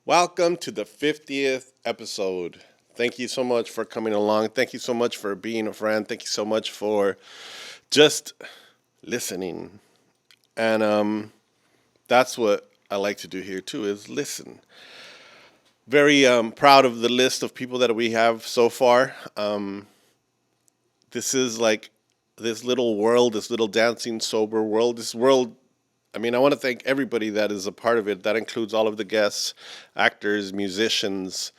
Welcome to the 50th episode. Thank you so much for coming along. Thank you so much for being a friend. Thank you so much for just listening. And that's what I like to do here too, is listen. Very proud of the list of people that we have so far. This is like this little world, this little dancing sober world. This world, I want to thank everybody that is a part of it. That includes all of the guests, actors, musicians,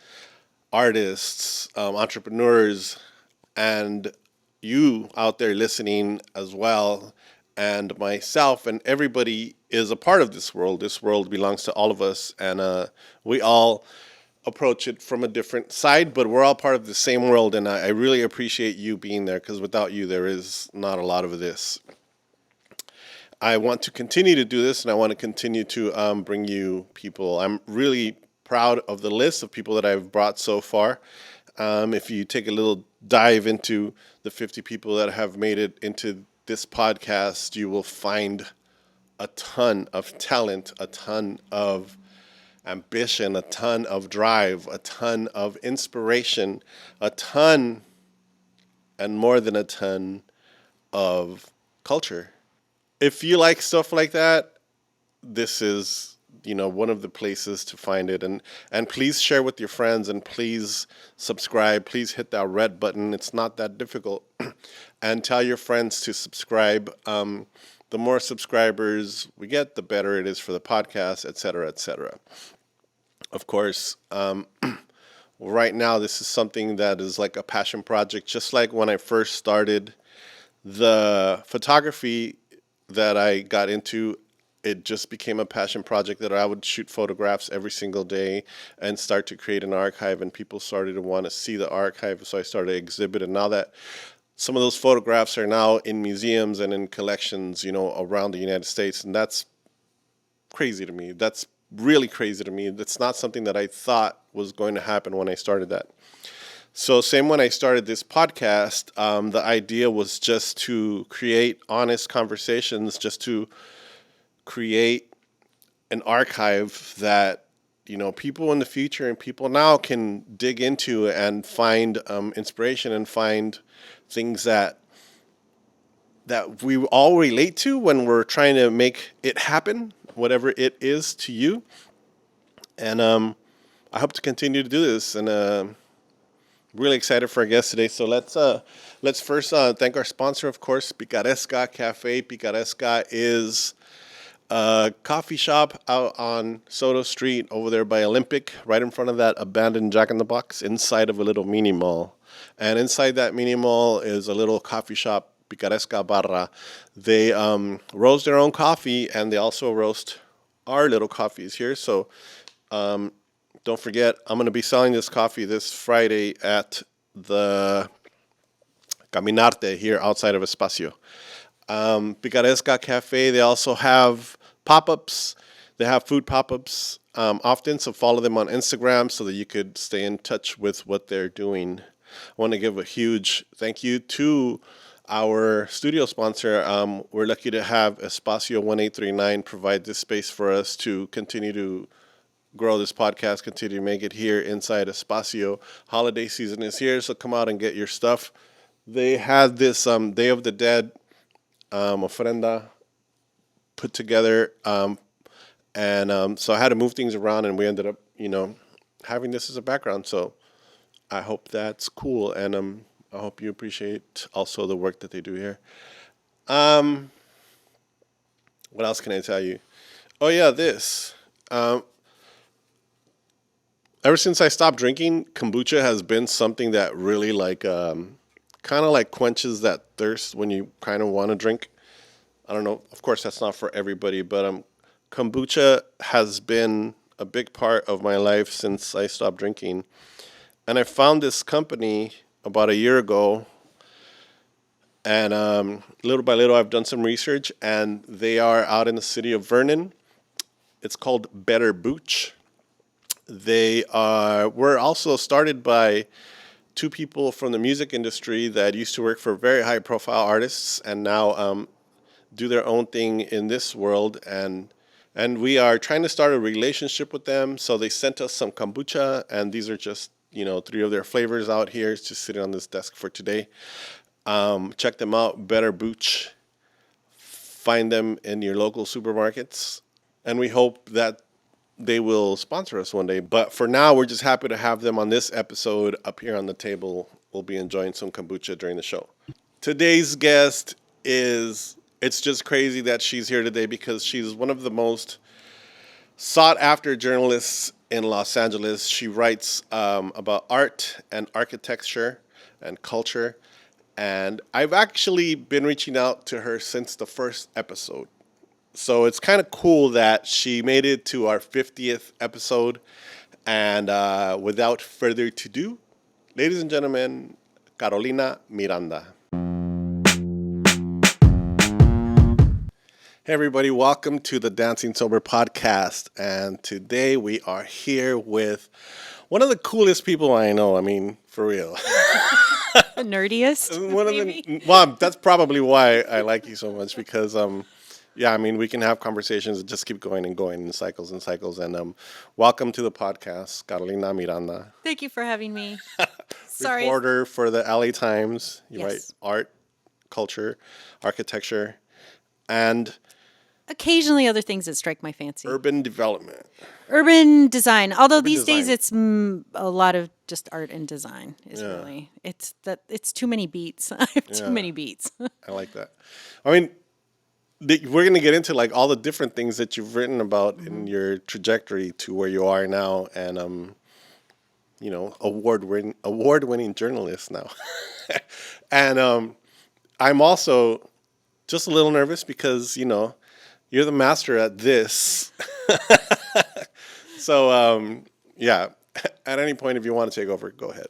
artists, entrepreneurs, and you out there listening as well, and myself, and everybody is a part of this world. This world belongs to all of us, and we all approach it from a different side, but we're all part of the same world, and I really appreciate you being there, because without you, there is not a lot of this. I want to continue to do this, and I want to continue to bring you people. I'm really proud of the list of people that I've brought so far. If you take a little dive into the 50 people that have made it into this podcast, you will find a ton of talent, a ton of ambition, a ton of drive, a ton of inspiration, a ton, and more than a ton, of culture. If you like stuff like that, this is, one of the places to find it. And please share with your friends, and please subscribe. Please hit that red button. It's not that difficult. And tell your friends to subscribe. The more subscribers we get, the better it is for the podcast, et cetera, et cetera. Of course, right now, this is something that is like a passion project. Just like when I first started the photography that I got into, it just became a passion project that I would shoot photographs every single day and start to create an archive, and people started to want to see the archive, so I started to exhibit. And now that some of those photographs are now in museums and in collections, around the United States, and that's crazy to me. That's really crazy to me. That's not something that I thought was going to happen when I started that. So same when I started this podcast, the idea was just to create honest conversations, just to create an archive that, people in the future and people now can dig into and find inspiration and find things that we all relate to when we're trying to make it happen, whatever it is to you. And I hope to continue to do this, and really excited for our guest today. So let's first thank our sponsor, of course, PICARESCA Cafe. PICARESCA is a coffee shop out on Soto Street over there by Olympic, right in front of that abandoned Jack in the Box, inside of a little mini mall. And inside that mini mall is a little coffee shop, PICARESCA Barra. They roast their own coffee, and they also roast our little coffees here. So don't forget, I'm going to be selling this coffee this Friday at the Caminarte here outside of Espacio. Picaresca Cafe, they also have pop-ups. They have food pop-ups often, so follow them on Instagram so that you could stay in touch with what they're doing. I want to give a huge thank you to our studio sponsor. We're lucky to have Espacio 1839 provide this space for us to continue to grow this podcast, continue to make it here inside Espacio. Holiday season is here, so come out and get your stuff. They had this Day of the Dead ofrenda put together, and so I had to move things around, and we ended up, having this as a background. So I hope that's cool, and I hope you appreciate also the work that they do here. What else can I tell you? Oh yeah, this. Ever since I stopped drinking, kombucha has been something that really kind of like quenches that thirst when you kind of want to drink. I don't know. Of course, that's not for everybody, but kombucha has been a big part of my life since I stopped drinking. And I found this company about a year ago, and little by little, I've done some research, and they are out in the city of Vernon. It's called Better Booch. They were also started by two people from the music industry that used to work for very high-profile artists and now do their own thing in this world and And we are trying to start a relationship with them. So they sent us some kombucha, and these are just, 3 of their flavors out here. It's just sitting on this desk for today. Check them out, Better Booch. Find them in your local supermarkets. And we hope that they will sponsor us one day. But for now, we're just happy to have them on this episode up here on the table. We'll be enjoying some kombucha during the show. Today's guest it's just crazy that she's here today because she's one of the most sought after journalists in Los Angeles. She writes about art and architecture and culture. And I've actually been reaching out to her since the first episode. So it's kind of cool that she made it to our 50th episode. And without further ado, ladies and gentlemen, Carolina Miranda. Hey everybody, welcome to the Dancing Sober podcast. And today we are here with one of the coolest people I know. I mean, for real. The nerdiest? Well, that's probably why I like you so much because, we can have conversations that just keep going and going in cycles and cycles. And welcome to the podcast, Carolina Miranda. Thank you for having me. Sorry. Reporter for the LA Times. You write Yes. art, culture, architecture, and Occasionally other things that strike my fancy. urban development. Urban design. Although Urban these days design. it's a lot of just art and design is really. It's too many beats. I have too many beats. I like that. I mean, we're going to get into like all the different things that you've written about in your trajectory to where you are now, and award-winning journalist now. And I'm also just a little nervous because you're the master at this. So at any point if you want to take over, go ahead.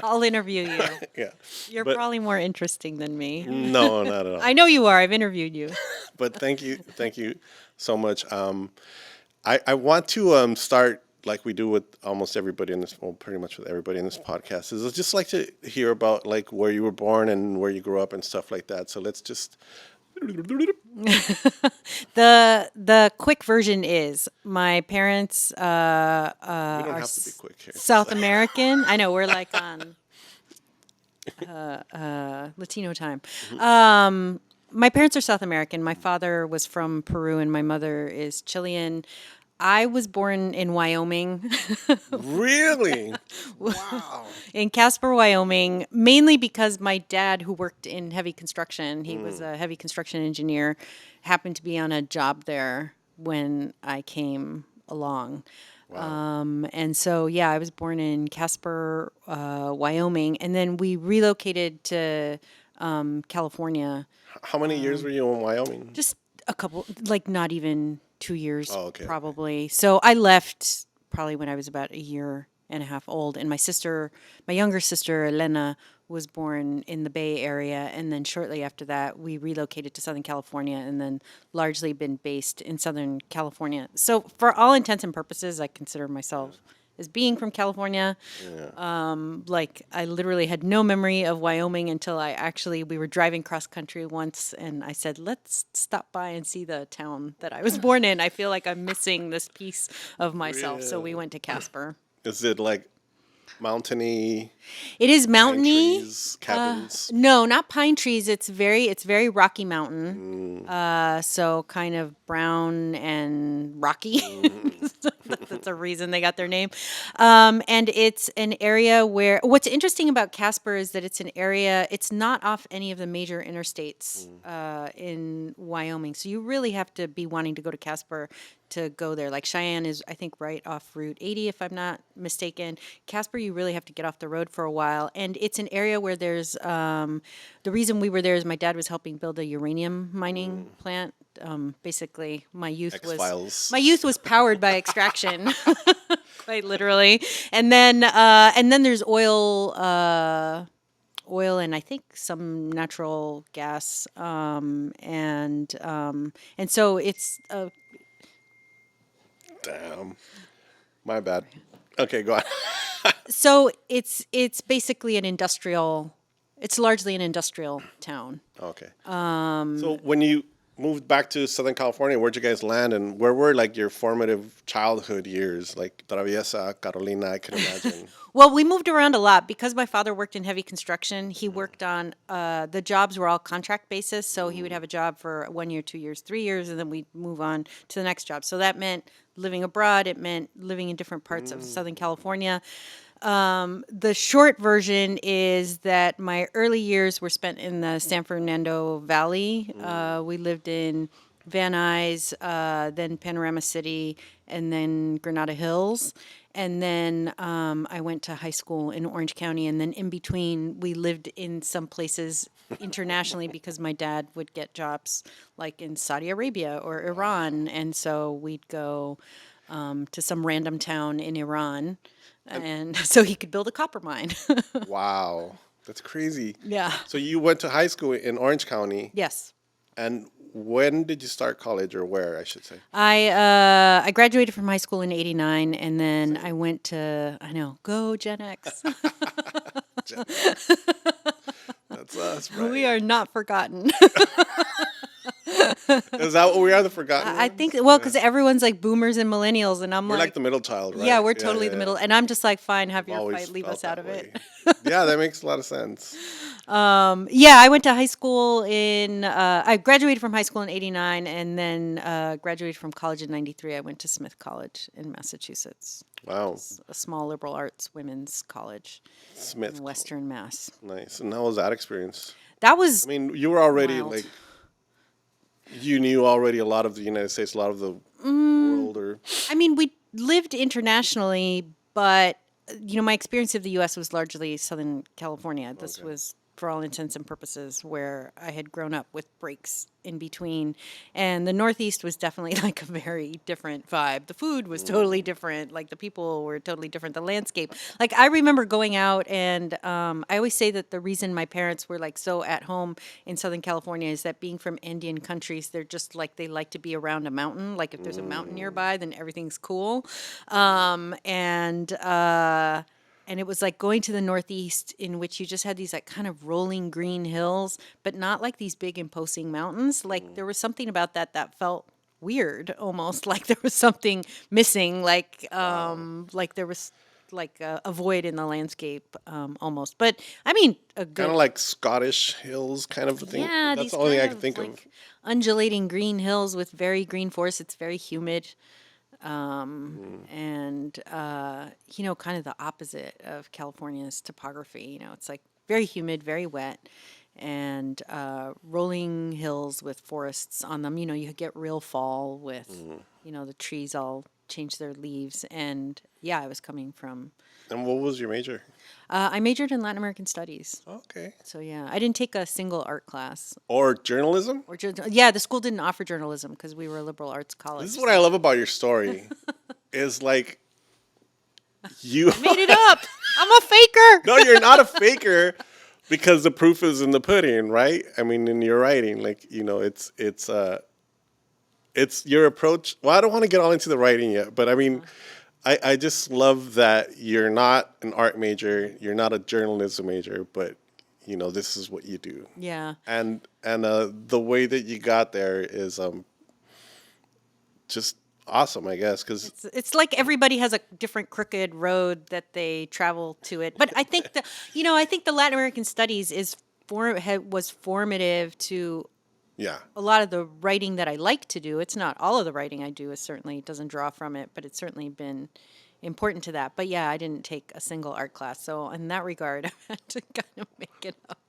I'll interview you. Yeah. You're probably more interesting than me. No, not at all. I know you are. I've interviewed you. But thank you so much. I want to start like we do with almost everybody in this, well, pretty much with everybody in this podcast. Is I'd just like to hear about like where you were born and where you grew up and stuff like that. So let's just. The quick version is my parents We don't are have to be quick here. South American. I know we're like on Latino time. My parents are South American. My father was from Peru and my mother is Chilean. I was born in Wyoming. Really? Wow. In Casper, Wyoming, mainly because my dad, who worked in heavy construction, he was a heavy construction engineer, happened to be on a job there when I came along. Wow. And so, I was born in Casper, Wyoming, and then we relocated to California. How many years were you in Wyoming? Just a couple, like not even 2 years, probably. Okay. So I left probably when I was about a year and a half old. And my younger sister, Elena, was born in the Bay Area. And then shortly after that, we relocated to Southern California and then largely been based in Southern California. So for all intents and purposes, I consider myself as being from California. Like I literally had no memory of Wyoming until we were driving cross country once and I said, let's stop by and see the town that I was born in. I feel like I'm missing this piece of myself. So we went to Casper. Is it like mountainy? It is mountainy. Trees, cabins? No, not pine trees. It's very Rocky Mountain. So kind of brown and rocky. That's a reason they got their name. And it's an area where what's interesting about Casper is that it's an area, it's not off any of the major interstates in Wyoming. So you really have to be wanting to go to Casper to go there. Like Cheyenne is, I think, right off Route 80, if I'm not mistaken. Casper, you really have to get off the road for a while. And it's an area where there's, the reason we were there is my dad was helping build a uranium mining plant. Basically, my youth X-Files. was powered by extraction, quite literally. And then there's oil and I think some natural gas. And so it's Damn. My bad. Okay, go on. so it's basically it's largely an industrial town. Okay. So when you moved back to Southern California, where'd you guys land, and where were like your formative childhood years, like Traviesa, Carolina? I can imagine. Well, we moved around a lot because my father worked in heavy construction. He worked on the jobs were all contract basis, so he would have a job for 1 year, 2 years, 3 years, and then we'd move on to the next job. So that meant living abroad. It meant living in different parts of Southern California. The short version is that my early years were spent in the San Fernando Valley. We lived in Van Nuys, then Panorama City, and then Granada Hills. And then I went to high school in Orange County. And then in between, we lived in some places internationally because my dad would get jobs like in Saudi Arabia or Iran. And so we'd go to some random town in Iran. And so he could build a copper mine. Wow, that's crazy. Yeah. So you went to high school in Orange County, Yes. and when did you start college, or where, I should say? I graduated from high school in '89, and then I went to go Gen X. That's us, right? We are not forgotten. Is that what we are, the forgotten I ones? think because everyone's like boomers and millennials, and I'm We're like like the middle child, right? yeah, we're totally the middle, and I'm just like fine, have your Always fight, leave felt us out that of it. way. Yeah, that makes a lot of sense. Yeah, I went to high school in. I graduated from high school in '89, and then graduated from college in '93. I went to Smith College in Massachusetts, Wow, a small liberal arts women's college Smith. in Western Mass. Nice. And how was that experience? That was I mean, you were already Wild. like, you knew already a lot of the United States, a lot of the world, or I mean, we lived internationally, but my experience of the U.S. was largely Southern California. This was, for all intents and purposes, where I had grown up with breaks in between. And the Northeast was definitely like a very different vibe. The food was totally different. Like the people were totally different. The landscape. Like I remember going out, and I always say that the reason my parents were like so at home in Southern California is that being from Indian countries, they're just like they like to be around a mountain. Like if there's a mountain nearby, then everything's cool. And it was like going to the Northeast, in which you just had these like kind of rolling green hills, but not like these big imposing mountains. Like there was something about that felt weird, almost like there was something missing, like there was like a void in the landscape, almost. But I mean, a good kind of like Scottish hills, kind of a thing. yeah, That's these the only thing I kind can think like of. undulating green hills with very green forests. It's very humid. And kind of the opposite of California's topography. It's like very humid, very wet, and rolling hills with forests on them. You get real fall with, the trees all change their leaves. And yeah, I was coming from. And what was your major? I majored in Latin American Studies. Okay. So yeah, I didn't take a single art class. Or journalism? Yeah, the school didn't offer journalism because we were a liberal arts college. This is what I love about your story. Is like you Made it up. I'm a faker. No, you're not a faker, because the proof is in the pudding, right? I mean, in your writing, like it's your approach. Well, I don't want to get all into the writing yet, but I mean, I just love that you're not an art major, you're not a journalism major, but this is what you do. Yeah. And the way that you got there is just awesome, I guess, because It's like everybody has a different crooked road that they travel to it. But I think the Latin American Studies was formative to yeah, a lot of the writing that I like to do. It's not all of the writing I do. It certainly doesn't draw from it, but it's certainly been important to that. But yeah, I didn't take a single art class, so in that regard, I had to kind of make it up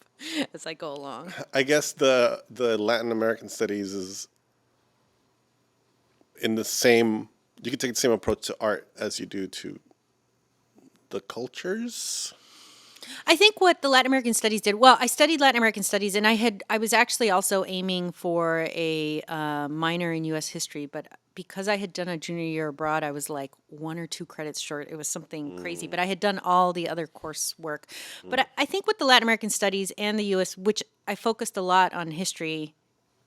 as I go along. I guess the Latin American studies is in the same. You could take the same approach to art as you do to the cultures. I think what the Latin American Studies did. Well, I studied Latin American Studies, and I was actually also aiming for a minor in U.S. history, but because I had done a junior year abroad, I was like 1 or 2 credits short. It was something crazy, but I had done all the other coursework. But I think with the Latin American Studies and the U.S., which I focused a lot on history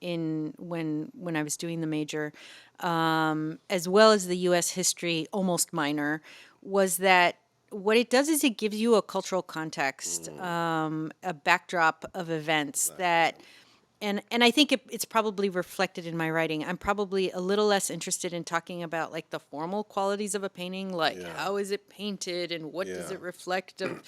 when I was doing the major, as well as the U.S. history almost minor, was that what it does is it gives you a cultural context, a backdrop of events that and I think it's probably reflected in my writing. I'm probably a little less interested in talking about like the formal qualities of a painting, like Yeah. how is it painted and what does Yeah. it reflect of,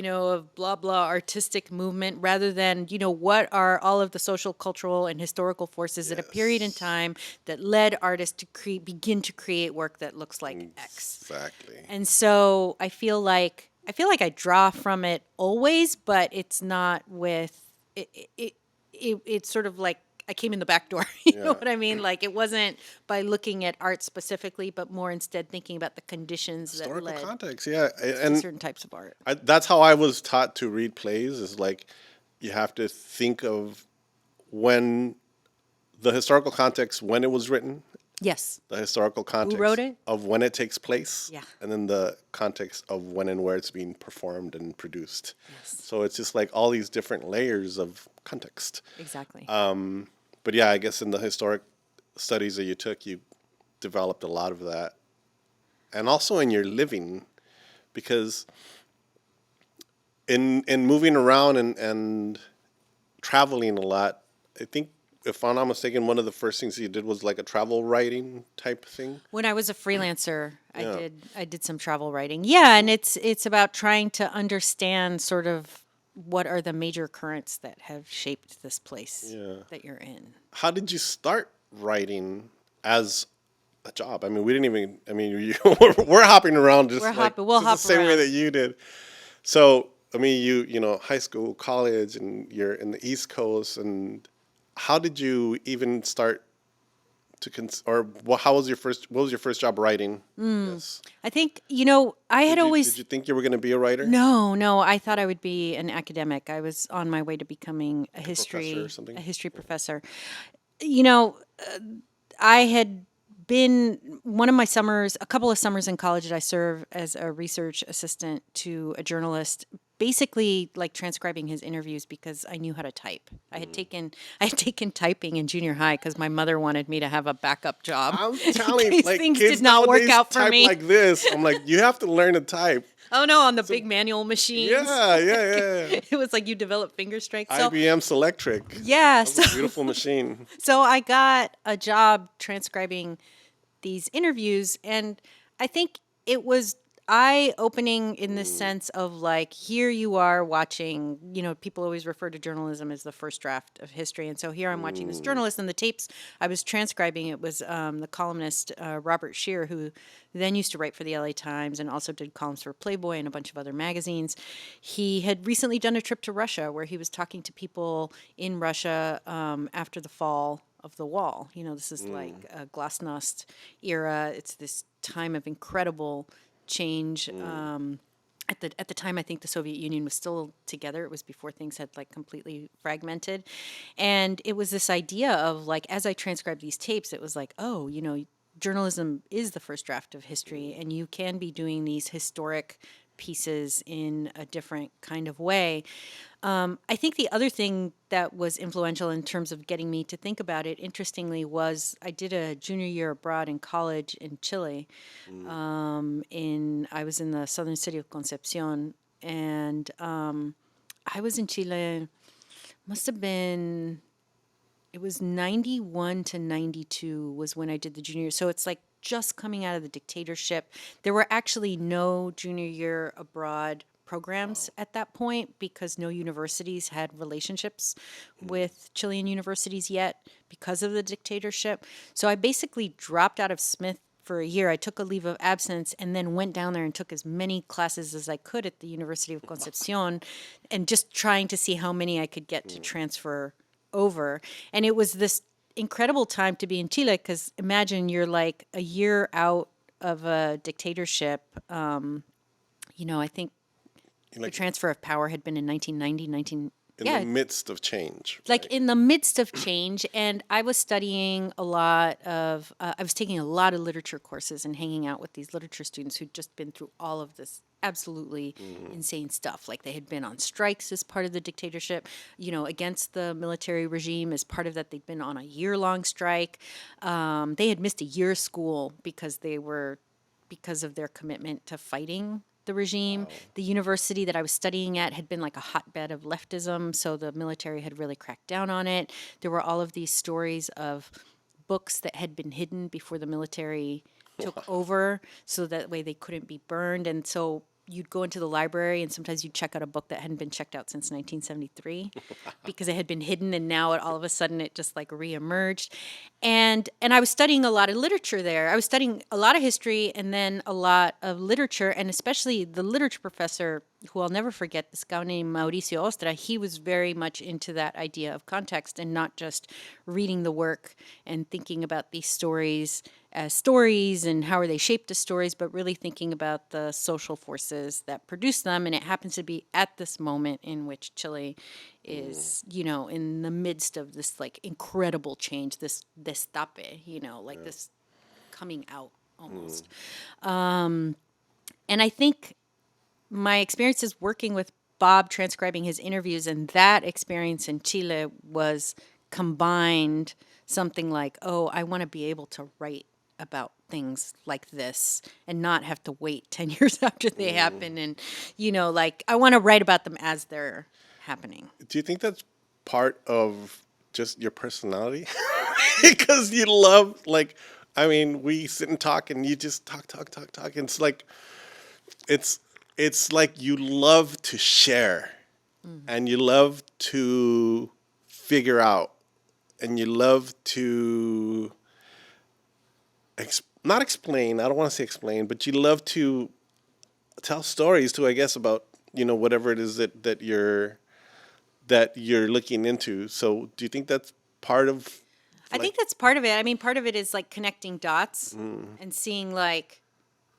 of blah blah artistic movement, rather than what are all of the social, cultural, and historical forces at a period in Yes. time that led artists to begin to create work that looks like X. Exactly. And so I draw from it always, but it's not with it's sort of like I came in the back door. You know Yeah. what I mean? Like it wasn't by looking at art specifically, but more instead thinking about the conditions that Historical led context, yeah. to And certain types of art. that's how I was taught to read plays, is like you have to think of when the historical context, when it was written, Yes. the historical context wrote it? of when it takes place, Yeah. and then the context of when and where it's being performed and produced. Yes. So it's just like all these different layers of context. Exactly. But yeah, I guess in the historic studies that you took, you developed a lot of that. And also in your living, because in moving around and traveling a lot, I think if I'm not mistaken, one of the first things you did was like a travel writing type thing. When I was a freelancer, Yeah. I did some travel writing. Yeah, and it's about trying to understand sort of what are the major currents that have shaped this place that you're in. How did you start writing as a job? I mean, we didn't even. I mean, we're hopping around just We're like hopping. We'll just hop the same way around. that you did. So I mean, you know, high school, college, and you're in the East Coast. And how did you even start to how was your first? What was your first job writing? Yes. I think, I had Did you think you were going to be a writer? No, I thought I would be an academic. I was on my way to becoming a professor or something? a history professor. You know, I had been one of my summers, a couple of summers in college, that I served as a research assistant to a journalist, basically like transcribing his interviews because I knew how to type. I had taken typing in junior high because my mother wanted me to have a backup job. I'm in telling you, case like things kids did not work nowadays out for type me. like this. I'm like, you have to learn to type. Oh no, on the big manual machines. Yeah. It was like you develop finger strength. So IBM Selectric. yeah, That was a beautiful machine. so I got a job transcribing these interviews, and I think it was eye-opening in the sense of like, here you are watching, people always refer to journalism as the first draft of history, and so here I'm watching this journalist, and the tapes I was transcribing, it was the columnist Robert Shear, who then used to write for the LA Times and also did columns for Playboy and a bunch of other magazines. He had recently done a trip to Russia where he was talking to people in Russia after the fall of the wall. This is like a glasnost era. It's this time of incredible change. At the time, I think the Soviet Union was still together. It was before things had like completely fragmented, and it was this idea of like, as I transcribed these tapes, it was like, oh, journalism is the first draft of history, and you can be doing these historic pieces in a different kind of way. I think the other thing that was influential in terms of getting me to think about it, interestingly, was I did a junior year abroad in college in Chile. I was in the southern city of Concepcion, and I was in Chile. Must have been, it was 91 to 92 was when I did the junior year. So it's like just coming out of the dictatorship. There were actually no junior year abroad programs at that point because no universities had relationships with Chilean universities yet because of the dictatorship. So I basically dropped out of Smith for a year. I took a leave of absence and then went down there and took as many classes as I could at the University of Concepcion, and just trying to see how many I could get to transfer over. And it was this incredible time to be in Chile because imagine you're like a year out of a dictatorship. I think the transfer of power had been in 1990, In the midst of change. like in the midst of change. And I was studying a lot of, I was taking a lot of literature courses and hanging out with these literature students who'd just been through all of this absolutely insane stuff. Like they had been on strikes as part of the dictatorship, against the military regime. As part of that, they'd been on a year-long strike. They had missed a year of school because of their commitment to fighting the regime. The university that I was studying at had been like a hotbed of leftism, so the military had really cracked down on it. There were all of these stories of books that had been hidden before the military took over, so that way they couldn't be burned. And so you'd go into the library and sometimes you'd check out a book that hadn't been checked out since 1973 because it had been hidden, and now all of a sudden it just like reemerged. And I was studying a lot of literature there. I was studying a lot of history and then a lot of literature, and especially the literature professor, who I'll never forget, this guy named Mauricio Ostra. He was very much into that idea of context and not just reading the work and thinking about these stories as stories and how are they shaped as stories, but really thinking about the social forces that produce them. And it happens to be at this moment in which Chile is, in the midst of this like incredible change, this destape, like this coming out almost. And I think my experiences working with Bob transcribing his interviews and that experience in Chile was combined something like, oh, I want to be able to write about things like this and not have to wait 10 years after they happen. And, like I want to write about them as they're happening. Do you think that's part of just your personality? Because you love, like, I mean, we sit and talk and you just talk. And it's like you love to share and you love to figure out and you love to not explain. I don't want to say explain, but you love to tell stories too, I guess, about, whatever it is that you're looking into. So do you think that's part of? I think that's part of it. I mean, part of it is like connecting dots and seeing like,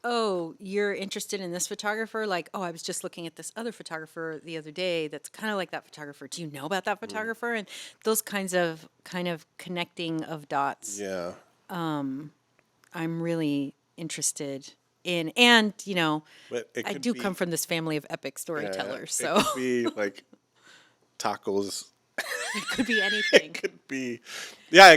oh, you're interested in this photographer? Like, oh, I was just looking at this other photographer the other day that's kind of like that photographer. Do you know about that photographer? And those kinds of connecting of dots. Yeah. I'm really interested in, and But it I could do be- come from this family of epic storytellers, It so could be like tacos. it could be anything. It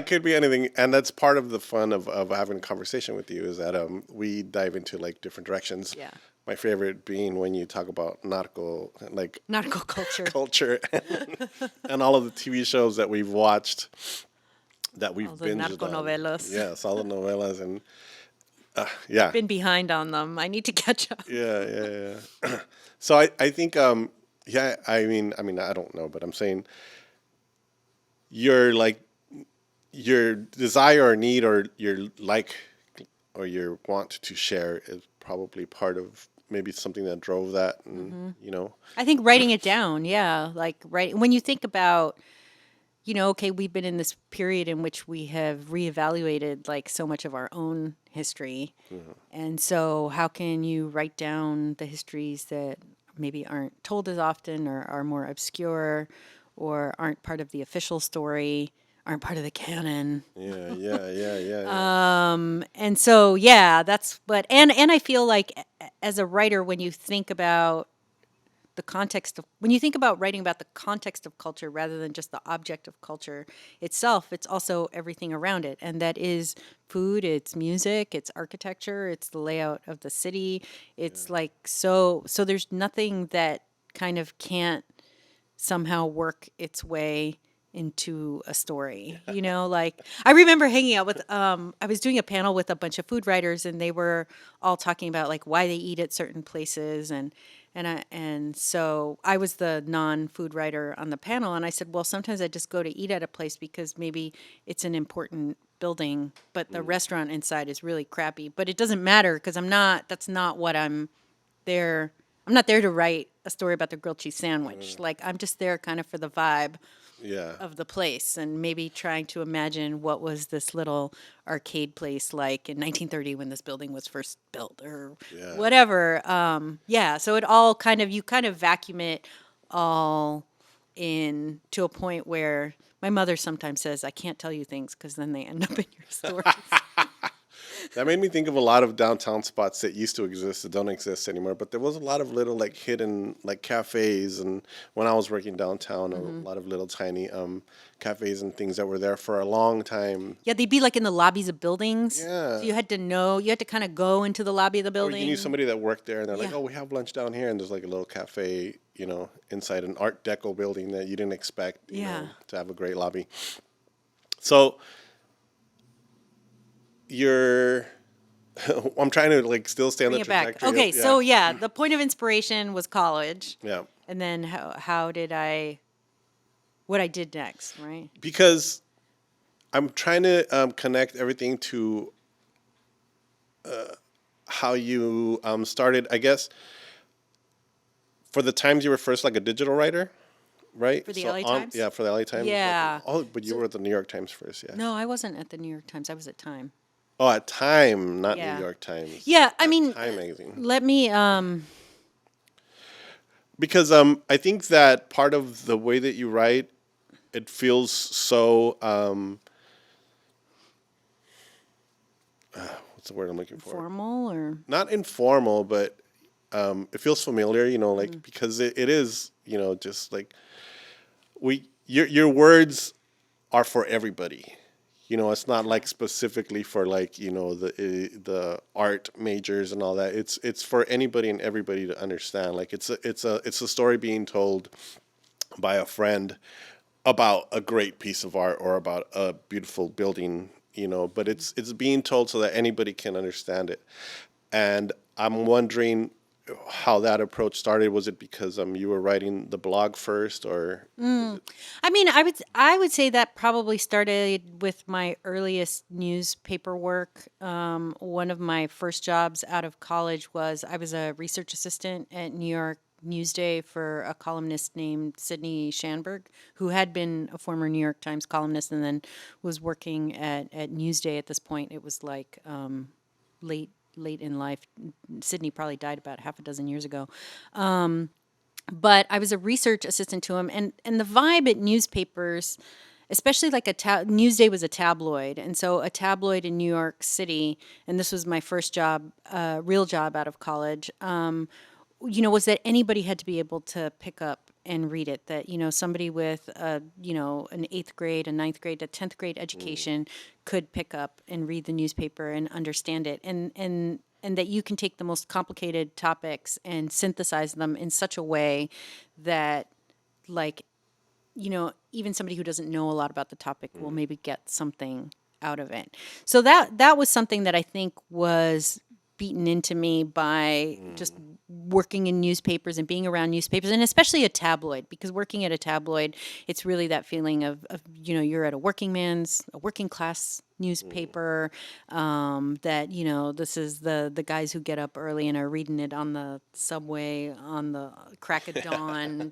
could be anything, and that's part of the fun of having a conversation with you is that we dive into like different directions. Yeah. My favorite being when you talk about Narco-culture. culture, and all of the TV shows that we've watched, that we've All the binged on. narco-novelas. Yes, all the novelas, and yeah, Been behind on them. I need to catch up. yeah. So I think yeah, I mean I don't know, but I'm saying your desire or need or your like or your want to share is probably part of maybe something that drove that, and I think writing it down, yeah. Like when you think about, okay, we've been in this period in which we have reevaluated like so much of our own history. And so how can you write down the histories that maybe aren't told as often or are more obscure or aren't part of the official story, aren't part of the canon? Yeah. And so, yeah, that's what, and I feel like as a writer, when you think about when you think about writing about the context of culture rather than just the object of culture itself, it's also everything around it. And that is food, it's music, it's architecture, it's the layout of the city. It's like, so there's nothing that kind of can't somehow work its way into a story, like I remember hanging out with, I was doing a panel with a bunch of food writers and they were all talking about like why they eat at certain places. And so I was the non-food writer on the panel, and I said, well, sometimes I just go to eat at a place because maybe it's an important building, but the restaurant inside is really crappy. But it doesn't matter because that's not what I'm there. I'm not there to write a story about the grilled cheese sandwich. Like I'm just there kind of for the vibe of the place and maybe trying to imagine what was this little arcade place like in 1930 when this building was first built or whatever. So it all you kind of vacuum it all in to a point where my mother sometimes says, I can't tell you things because then they end up in your stories. That made me think of a lot of downtown spots that used to exist that don't exist anymore. But there was a lot of little like hidden like cafes, and when I was working downtown, a lot of little tiny cafes and things that were there for a long time. Yeah, they'd be like in the lobbies of buildings. Yeah. So you had to kind of go into the lobby of the Or building. you knew somebody that worked there, and they're like, Yeah. "Oh, we have lunch down here," and there's like a little cafe, inside an Art Deco building that you didn't expect, Yeah. to have a great lobby. So you're, I'm trying to like still stay on the Bring it back. trajectory. Okay, of- so yeah, the point of inspiration was college. yeah, And then what I did next, right? because I'm trying to connect everything to how you started. I guess for the Times, you were first like a digital writer, right? For the LA Times? Yeah, for the LA Times. Yeah. But you were at the New York Times first, yeah. No, I wasn't at the New York Times. I was at Time. Oh, at Time, not Yeah. New York Times. Yeah, I mean, Time magazine. let me Because I think that part of the way that you write, it feels so what's the word I'm looking for? formal or Not informal, but it feels familiar, like because it is, just like your words are for everybody. It's not like specifically for like, the art majors and all that. It's for anybody and everybody to understand. Like it's a story being told by a friend about a great piece of art or about a beautiful building, but it's being told so that anybody can understand it. And I'm wondering how that approach started. Was it because you were writing the blog first, or I mean, I would say that probably started with my earliest newspaper work. One of my first jobs out of college was I was a research assistant at New York Newsday for a columnist named Sydney Schanberg, who had been a former New York Times columnist and then was working at Newsday at this point. It was like late in life. Sydney probably died about half a dozen years ago. But I was a research assistant to him, and the vibe at newspapers, especially like Newsday was a tabloid, and so a tabloid in New York City, and this was my first job, real job out of college, was that anybody had to be able to pick up and read it. That somebody with an 8th grade, a 9th grade, a 10th grade education could pick up and read the newspaper and understand it, and that you can take the most complicated topics and synthesize them in such a way that, like, even somebody who doesn't know a lot about the topic will maybe get something out of it. So that was something that I think was beaten into me by just working in newspapers and being around newspapers, and especially a tabloid, because working at a tabloid, it's really that feeling of you're at a working class newspaper, that this is the guys who get up early and are reading it on the subway on the crack of dawn,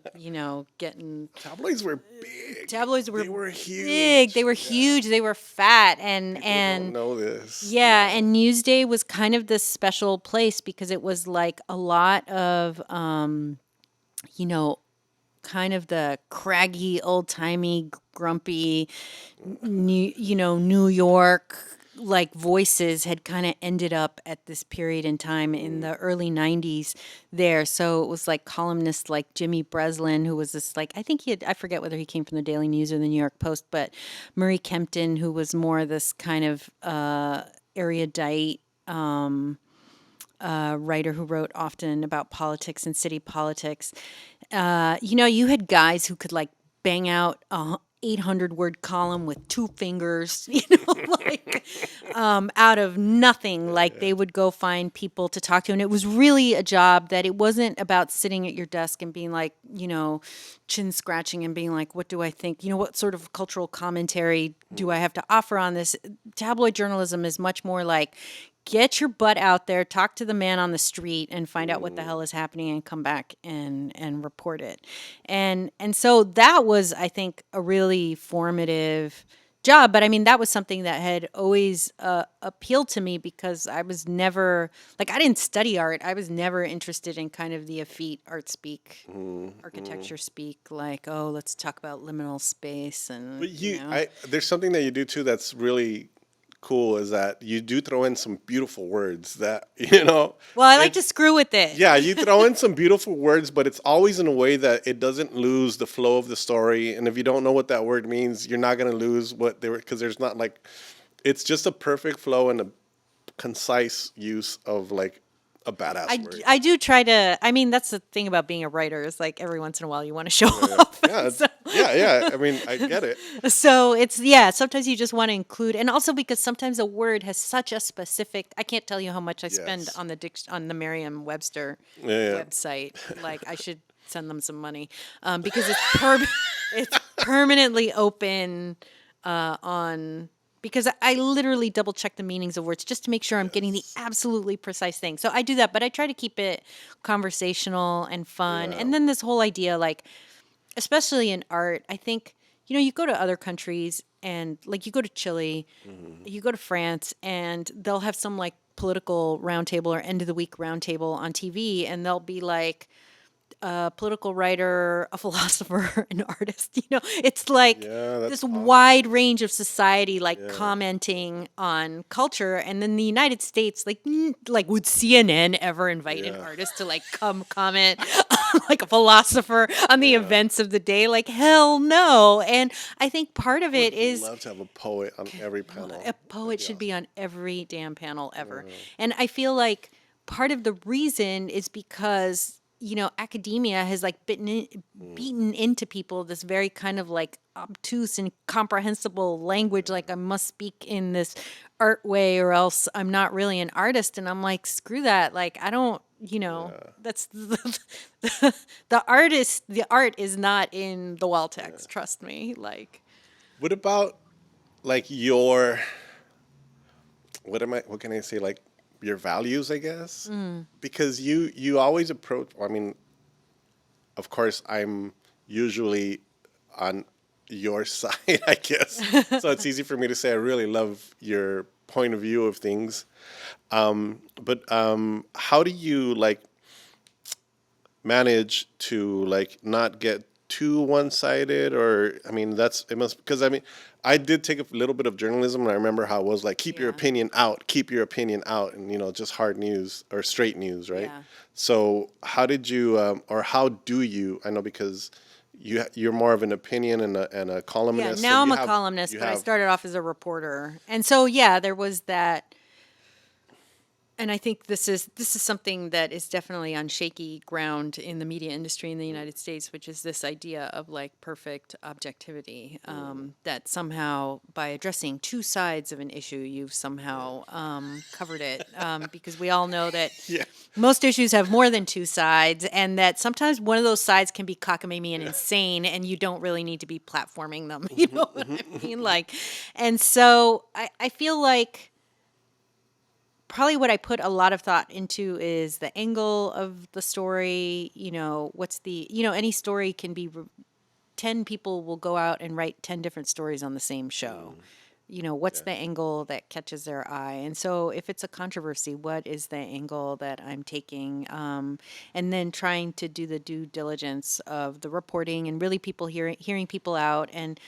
getting tabloids were big. They were huge. big, they were huge, they were fat, and People don't know this. yeah, and Newsday was kind of this special place because it was like a lot of, kind of the craggy, old-timey, grumpy, New York like voices had kind of ended up at this period in time in the early 90s there. So it was like columnists like Jimmy Breslin, who was this like, I forget whether he came from the Daily News or the New York Post, but Murray Kempton, who was more this kind of erudite writer who wrote often about politics and city politics. You had guys who could like bang out a 800-word column with 2 fingers, like out of nothing. Like they would go find people to talk to. And it was really a job that it wasn't about sitting at your desk and being like, chin scratching and being like, what do I think? What sort of cultural commentary do I have to offer on this? Tabloid journalism is much more like, get your butt out there, talk to the man on the street, and find out what the hell is happening, and come back and report it. And so that was, I think, a really formative job. But I mean, that was something that had always appealed to me because I was never I didn't study art. I was never interested in kind of the effete art speak, architecture speak. Like, oh, let's talk about liminal space and. But there's something that you do too that's really cool is that you do throw in some beautiful words that, you know. Well, I like to it's- screw with it. Yeah, you throw in some beautiful words, but it's always in a way that it doesn't lose the flow of the story. And if you don't know what that word means, you're not going to lose what they were, because there's not like, it's just a perfect flow and a concise use of like a badass word. I do try to. I mean, that's the thing about being a writer is like every once in a while you want to show off. Yeah, yeah. I mean, I get it. So it's sometimes you just want to include, and also because sometimes a word has such a specific. I can't tell you how much I spend Yes. on on the Merriam-Webster Yeah. website. Like I should send them some money because it's permanently open on. Because I literally double check the meanings of words just to make sure I'm getting the absolutely precise thing. So I do that, but I try to keep it conversational and fun. Yeah. And then this whole idea, like, especially in art, I think, you go to other countries and like you go to Chile, you go to France, and they'll have some like political roundtable or end of the week roundtable on TV, and they'll be like, a political writer, a philosopher, an artist. It's like Yeah, that's this awesome. wide range of society, like commenting on culture. And then the United States, like would CNN ever invite an Yeah. artist to like come comment like a philosopher on the events of the day? Like hell no. And I think part of it is Love to have a poet on every panel. a poet should be on every damn panel ever. And I feel like part of the reason is because, academia has like beaten into people this very kind of like obtuse and incomprehensible language. Like I must speak in this art way or else I'm not really an artist. And I'm like, screw that. Like, I don't, that's the art is not in the wall text. Trust me. Like, What about like what can I say, like your values, I guess? Because you always approach, I mean, of course I'm usually on your side, I guess. So it's easy for me to say I really love your point of view of things. But how do you like manage to like not get too one-sided? Or I mean, it must, because I mean, I did take a little bit of journalism, and I remember how it was like, keep your Yeah. opinion out, and just hard news or straight news, right? Yeah. So how did you or how do you, I know, because you're more of an opinion and a columnist. yeah, so now I'm you a have- columnist, you but I have- started off as a reporter. And so yeah, there was that. And I think this is something that is definitely on shaky ground in the media industry in the United States, which is this idea of like perfect objectivity. That somehow by addressing two sides of an issue, you've somehow covered it. Because we all know that Yeah. most issues have more than two sides, and that sometimes one of those sides can be cockamamie and insane, and you don't really need to be platforming them. You know what I mean? Like, and so I feel like probably what I put a lot of thought into is the angle of the story. Any story can be 10 people will go out and write 10 different stories on the same show. What's the angle that catches their eye? And so if it's a controversy, what is the angle that I'm taking? And then trying to do the due diligence of the reporting and really hearing people out. And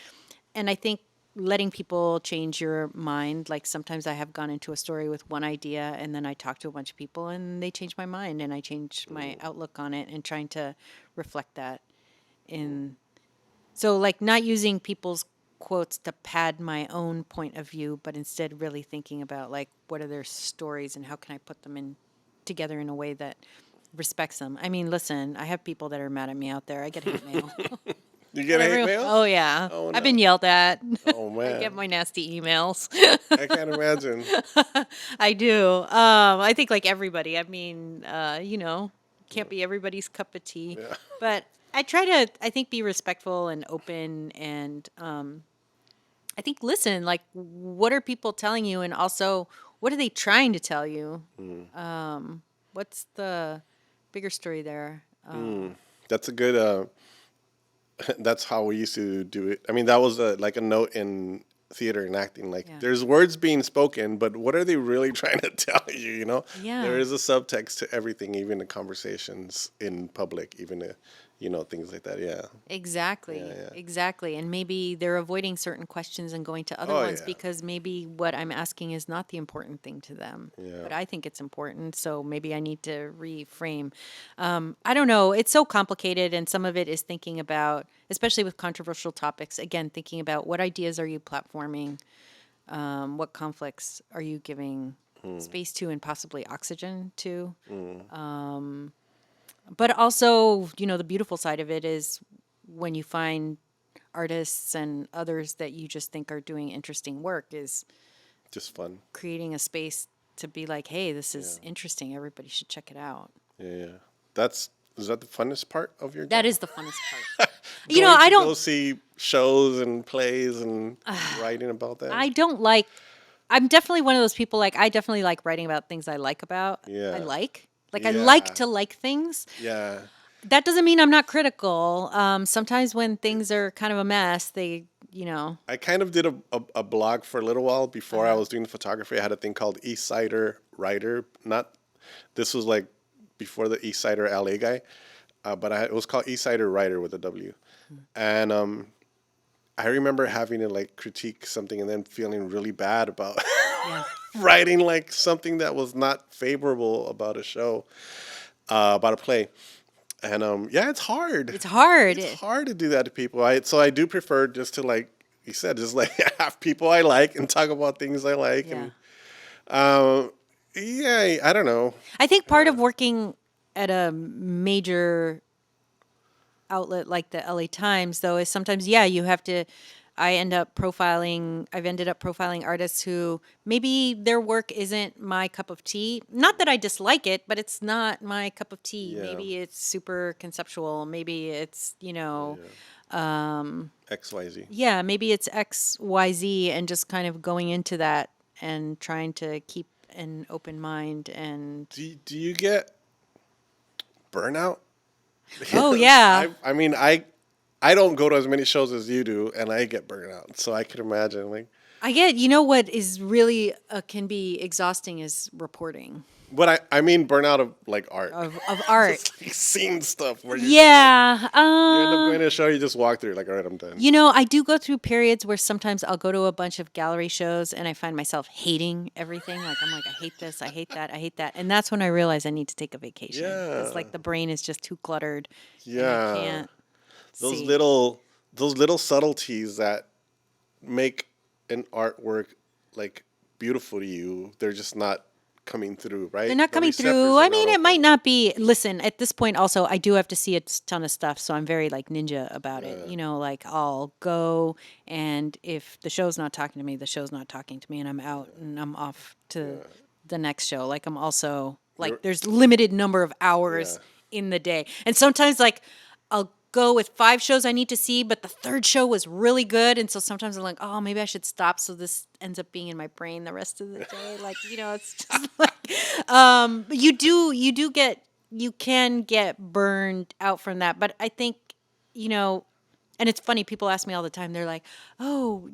I think letting people change your mind. Like sometimes I have gone into a story with one idea and then I talk to a bunch of people and they change my mind and I change my outlook on it, and trying to reflect that in. So like not using people's quotes to pad my own point of view, but instead really thinking about like what are their stories and how can I put them in together in a way that respects them. I mean, listen, I have people that are mad at me out there. I get hate mail. You get hate mail? Oh yeah, Oh, I've been yelled at. Oh I man, get my nasty emails. I can't imagine. I do. I think like everybody. I mean, can't be everybody's cup of tea. Yeah. But I try to, I think, be respectful and open, and I think listen. Like, what are people telling you, and also what are they trying to tell you? What's the bigger story there? That's a good. That's how we used to do it. I mean, that was like a note in theater and acting. Like, Yeah. there's words being spoken, but what are they really trying to tell you? Yeah. There is a subtext to everything, even in conversations in public. Even things like that. Yeah. Exactly. Yeah. Exactly. And maybe they're avoiding certain questions and going to other Oh, ones yeah. because maybe what I'm asking is not the important thing to them. Yeah. But I think it's important. So maybe I need to reframe. I don't know. It's so complicated. And some of it is thinking about, especially with controversial topics, again, thinking about what ideas are you platforming? What conflicts are you giving space to and possibly oxygen to? But also, the beautiful side of it is when you find artists and others that you just think are doing interesting work is Just fun. creating a space to be like, hey, this is interesting. Everybody should check it out. Yeah. Is that the funnest part of your job? That is the funnest part. Going I to don't. go see shows and plays and writing about that. I don't like. I'm definitely one of those people. Like I definitely like writing about things I like about. Yeah. I like. Like Yeah. I like to like things. Yeah. That doesn't mean I'm not critical. Sometimes when things are kind of a mess, I kind of did a blog for a little while before I was doing photography. I had a thing called East Sider Writer. This was like before the East Sider LA guy, but it was called East Sider Writer with a W. And I remember having to like critique something and then feeling really bad about writing like something that was not favorable about a show, about a play. And it's hard. It's hard. It's hard to do that to people. So I do prefer just to, like you said, just like have people I like and talk about things I like. Yeah. And I don't know. I think part of working at a major outlet like the LA Times, though, is sometimes, you have to. I've ended up profiling artists who maybe their work isn't my cup of tea. Not that I dislike it, but it's not my cup of tea. Yeah. Maybe it's super conceptual. Maybe it's, XYZ. yeah, maybe it's X, Y, Z, and just kind of going into that and trying to keep an open mind. And Do you get burnout? oh yeah, I don't go to as many shows as you do, and I get burned out. So I can imagine, like. I get. What is really can be exhausting is reporting But I mean burnout of like art. of art. Just like seeing stuff where you Yeah. you end up going to a show, you just walk through like, all right, I'm done. I do go through periods where sometimes I'll go to a bunch of gallery shows and I find myself hating everything. Like I'm like, I hate this, I hate that, I hate that, and that's when I realize I need to take a vacation. Yeah. It's like the brain is just too cluttered. Yeah. And I can't. Those see. little subtleties that make an artwork like beautiful to you, they're just not coming through, right? They're not The coming receptors through. are I not mean, it might open. not be. Listen, at this point, also, I do have to see a ton of stuff, so I'm very like ninja about it. Like I'll go, and if the show's not talking to me, the show's not talking to me, and I'm out and I'm off to the next show. Like I'm also like, there's limited number of hours in the day, and sometimes like I'll go with 5 shows I need to see, but the 3rd show was really good, and so sometimes I'm like, oh, maybe I should stop. So this ends up being in my brain the rest of the day. Like it's just like you can get burned out from that. But I think and it's funny. People ask me all the time. They're like, oh,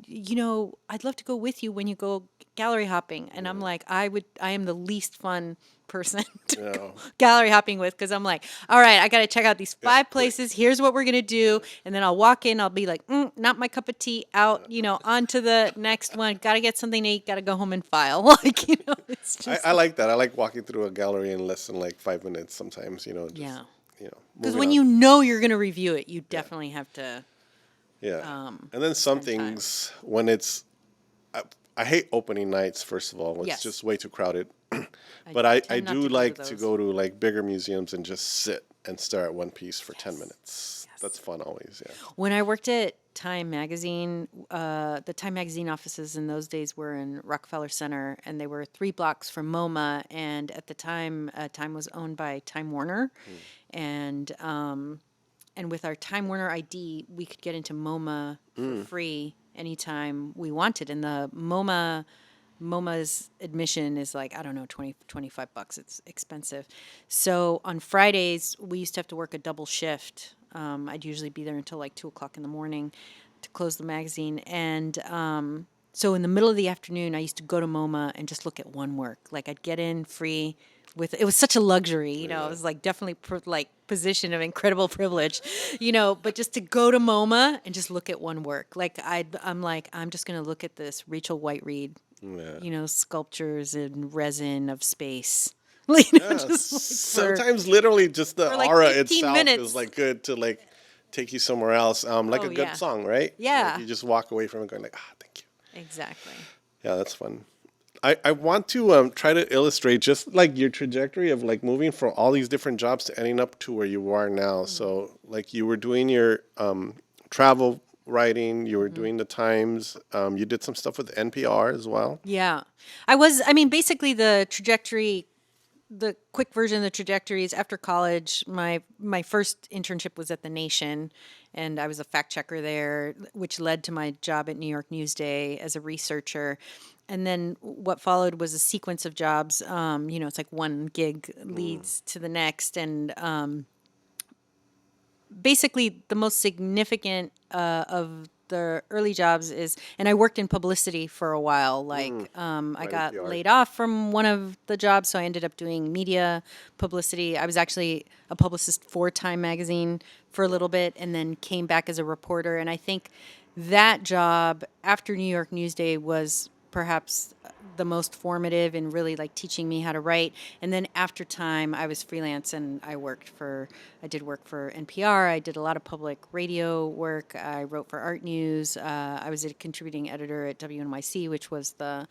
I'd love to go with you when you go gallery hopping, and I'm like, I am the least fun person to go gallery hopping with, because I'm like, all right, I got to check out these 5 places. Here's what we're gonna do, and then I'll walk in. I'll be like, not my cup of tea. Out, on to the next one. Got to get something to eat. Got to go home and file. Like, it's just. I like that. I like walking through a gallery in less than like 5 minutes sometimes. Just, Yeah. Because moving when on. you're gonna review it, you definitely have to. Yeah. And then some spend time. things when it's, I hate opening nights. First of all, it's Yes. just way too crowded. But I tend not do to go to like to those. go to like bigger museums and just sit and stare at one piece for 10 minutes. That's fun always. Yeah. When I worked at Time Magazine, the Time Magazine offices in those days were in Rockefeller Center, and they were 3 blocks from MoMA. And at the time, Time was owned by Time Warner, and with our Time Warner ID, we could get into MoMA for free anytime we wanted. And the MoMA's admission is like, I don't know, 20, 25 bucks. It's expensive. So on Fridays, we used to have to work a double shift. I'd usually be there until like 2:00 in the morning to close the magazine. And so in the middle of the afternoon, I used to go to MoMA and just look at one work. Like I'd get in free, with it was such a luxury, you know. It was like definitely like position of incredible privilege, you know. But just to go to MoMA and just look at one work, like I'm just gonna look at this Rachel White Reed, Yeah. you know, sculptures in resin of space. You know, Yeah, just like sometimes literally just the for like aura 15 itself minutes. is like good to like take you somewhere else. Like Oh, a good yeah. song, right? Yeah. Like you just walk away from it going like, thank you. Exactly. Yeah, that's fun. I want to try to illustrate just like your trajectory of like moving from all these different jobs to ending up to where you are now. So like you were doing your travel writing, you were doing the Times, you did some stuff with NPR as well. Yeah. I mean, basically the trajectory, the quick version of the trajectory is after college, my first internship was at The Nation, and I was a fact checker there, which led to my job at New York Newsday as a researcher. And then what followed was a sequence of jobs. You know, it's like one gig leads to the next. And basically the most significant of the early jobs is, and I worked in publicity for a while. Like I Right, got PR. laid off from one of the jobs, so I ended up doing media publicity. I was actually a publicist for Time Magazine for a little bit, and then came back as a reporter. And I think that job after New York Newsday was perhaps the most formative in really like teaching me how to write. And then after Time, I was freelance and I did work for NPR. I did a lot of public radio work. I wrote for Art News. I was a contributing editor at WNYC, which was the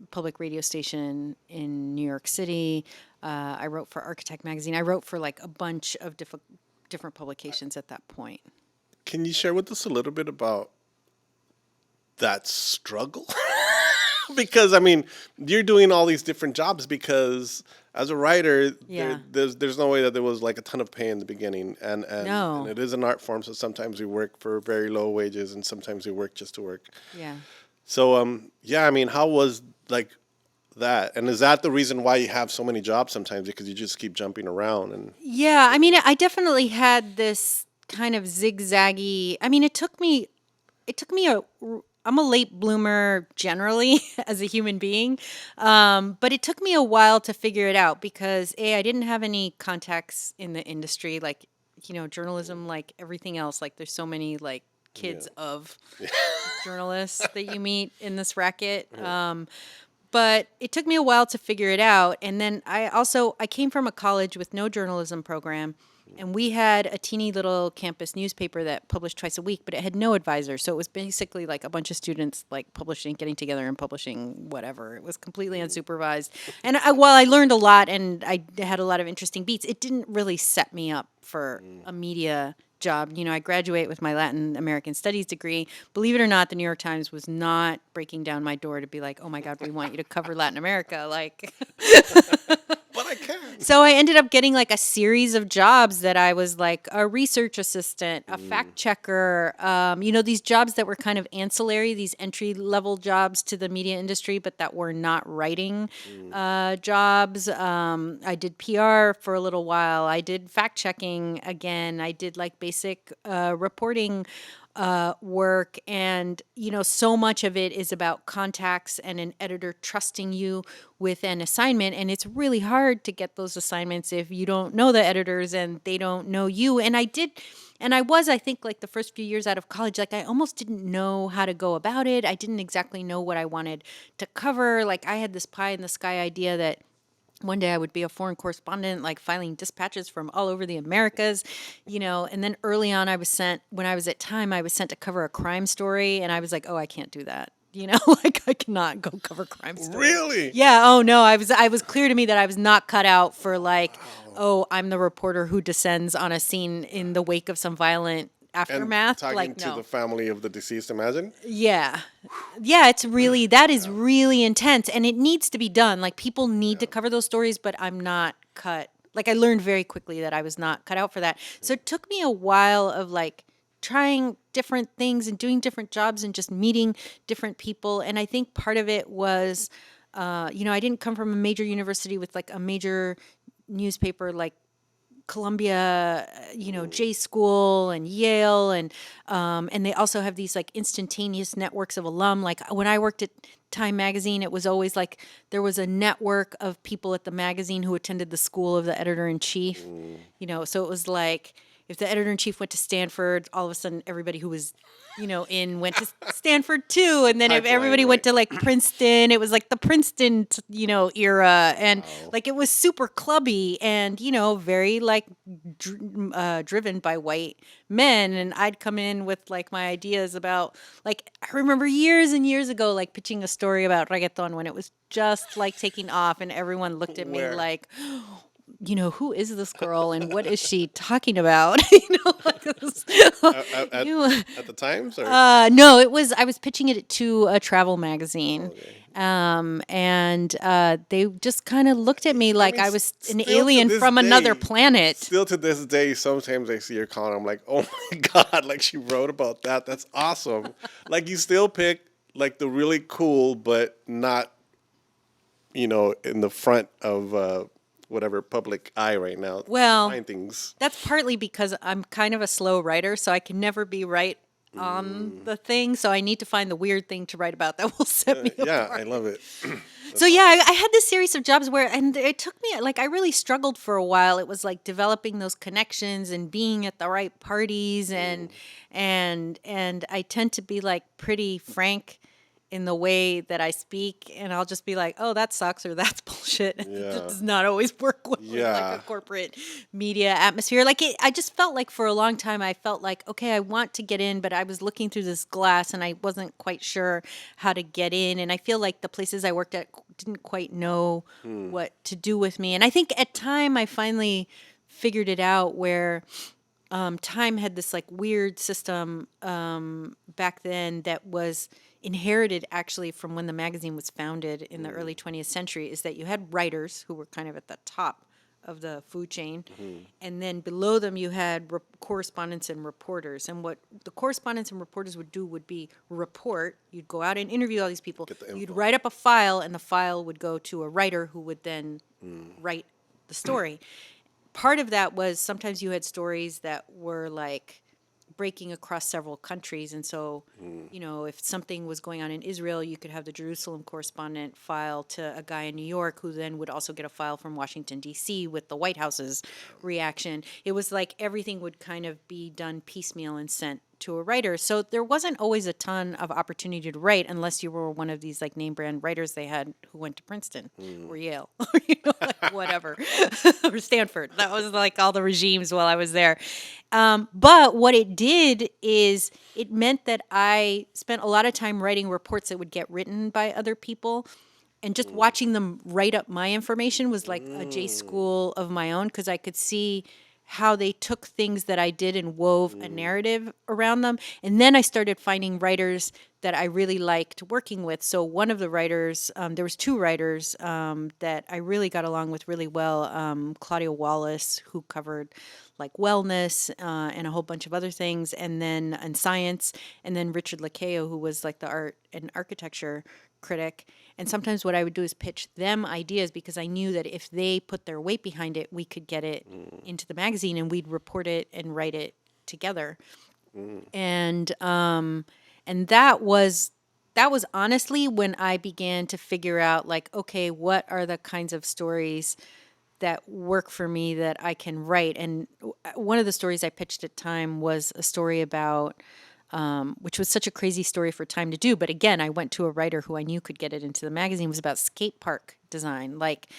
public radio station in New York City. I wrote for Architect Magazine. I wrote for like a bunch of different publications at that point. Can you share with us a little bit about that struggle? Because I mean, you're doing all these different jobs because as a writer, Yeah. there's no way that there was like a ton of pay in the beginning, and No. and it is an art form. So sometimes we work for very low wages, and sometimes we work just to work. Yeah. So yeah, I mean, how was like that? And is that the reason why you have so many jobs sometimes because you just keep jumping around and Yeah, I mean, I definitely had this kind of zigzaggy. I mean, it took me I'm a late bloomer generally as a human being, but it took me a while to figure it out because I didn't have any contacts in the industry, like, you know, journalism, like everything else. Like, there's so many like kids of journalists that you meet in this racket. But it took me a while to figure it out. And then I came from a college with no journalism program, and we had a teeny little campus newspaper that published twice a week, but it had no advisor. So it was basically like a bunch of students like getting together and publishing whatever. It was completely unsupervised. And while I learned a lot and I had a lot of interesting beats, it didn't really set me up for a media job. You know, I graduate with my Latin American Studies degree. Believe it or not, the New York Times was not breaking down my door to be like, "Oh my God, we want you to cover Latin America." Like, but I can. so I ended up getting like a series of jobs that I was like a research assistant, a fact checker, you know, these jobs that were kind of ancillary, these entry level jobs to the media industry, but that were not writing jobs. I did PR for a little while. I did fact checking again. I did like basic reporting work. And, you know, so much of it is about contacts and an editor trusting you with an assignment. And it's really hard to get those assignments if you don't know the editors and they don't know you. And I think, like the first few years out of college, like I almost didn't know how to go about it. I didn't exactly know what I wanted to cover. Like I had this pie in the sky idea that one day I would be a foreign correspondent, like filing dispatches from all over the Americas, you know. And then early on, when I was at Time, I was sent to cover a crime story. And I was like, oh, I can't do that. You know, like I cannot go cover crime stories. Really? Yeah. Oh no, I was clear to me that I was not cut out for like, oh, I'm the reporter who descends on a scene in the wake of some violent And aftermath. talking Like, to no. the family of the deceased, imagine? Yeah. Yeah, that is really intense, and it needs to be done. Like people need to cover those stories, but I'm not cut. Like I learned very quickly that I was not cut out for that. So it took me a while of like trying different things and doing different jobs and just meeting different people. And I think part of it was, you know, I didn't come from a major university with like a major newspaper like Columbia, J School and Yale, and they also have these like instantaneous networks of alum. Like when I worked at Time Magazine, it was always like there was a network of people at the magazine who attended the school of the editor in chief. So it was like if the editor in chief went to Stanford, all of a sudden everybody who was went to Stanford too. And then if Pipeline, everybody went right? to like Princeton, it was like the Princeton, era. And Wow. like it was super clubby and, very like driven by white men. And I'd come in with like my ideas about like, I remember years and years ago, like pitching a story about reggaeton when it was just like taking off and everyone looked at me Where? like, who is this girl and what is she talking about? Like this, At, you, at the Times or no, I was pitching it to a travel magazine. okay. And they just kind of looked at me I like mean, I was an still to alien this from another day, planet. still to this day, sometimes I see your column, I'm like, oh my god, like she wrote about that. That's awesome. Like you still pick like the really cool, but not, in the front of whatever public eye right now. Well, Find things. that's partly because I'm kind of a slow writer, so I can never be right on the thing. So I need to find the weird thing to write about that will set me Yeah, apart. I love it. So yeah, I had this series of jobs where, and it took me like I really struggled for a while. It was like developing those connections and being at the right parties, and I tend to be like pretty frank in the way that I speak, and I'll just be like, "Oh, that sucks," or "That's bullshit." It Yeah. does not always work well in like Yeah. a corporate media atmosphere. Like I just felt like for a long time, I felt like, okay, I want to get in, but I was looking through this glass, and I wasn't quite sure how to get in. And I feel like the places I worked at didn't quite know what to do with me. And I think at time I finally figured it out where Time had this like weird system back then that was inherited actually from when the magazine was founded in the early 20th century, is that you had writers who were kind of at the top of the food chain, and then below them you had correspondents and reporters. And what the correspondents and reporters would do would be report. You'd go out and interview all these people. the You'd info. write up a file, and the file would go to a writer who would then write the story. Part of that was sometimes you had stories that were like breaking across several countries. And so, if something was going on in Israel, you could have the Jerusalem correspondent file to a guy in New York who then would also get a file from Washington, D.C. with the White House's reaction. It was like everything would kind of be done piecemeal and sent to a writer. So there wasn't always a ton of opportunity to write unless you were one of these like name brand writers they had who went to Princeton or Yale, like whatever, or Stanford. That was like all the regimes while I was there. But what it did is it meant that I spent a lot of time writing reports that would get written by other people. And just watching them write up my information was like a J school of my own, because I could see how they took things that I did and wove a narrative around them. And then I started finding writers that I really liked working with. So one of the writers, there was two writers that I really got along with really well. Claudia Wallace, who covered like wellness and a whole bunch of other things, and science, and then Richard Lakeo, who was like the art and architecture critic. And sometimes what I would do is pitch them ideas, because I knew that if they put their weight behind it, we could get it into the magazine and we'd report it and write it together. And that was honestly when I began to figure out like, okay, what are the kinds of stories that work for me that I can write? And one of the stories I pitched at Time was a story about which was such a crazy story for Time to do. But again, I went to a writer who I knew could get it into the magazine. It was about skate park design. Like,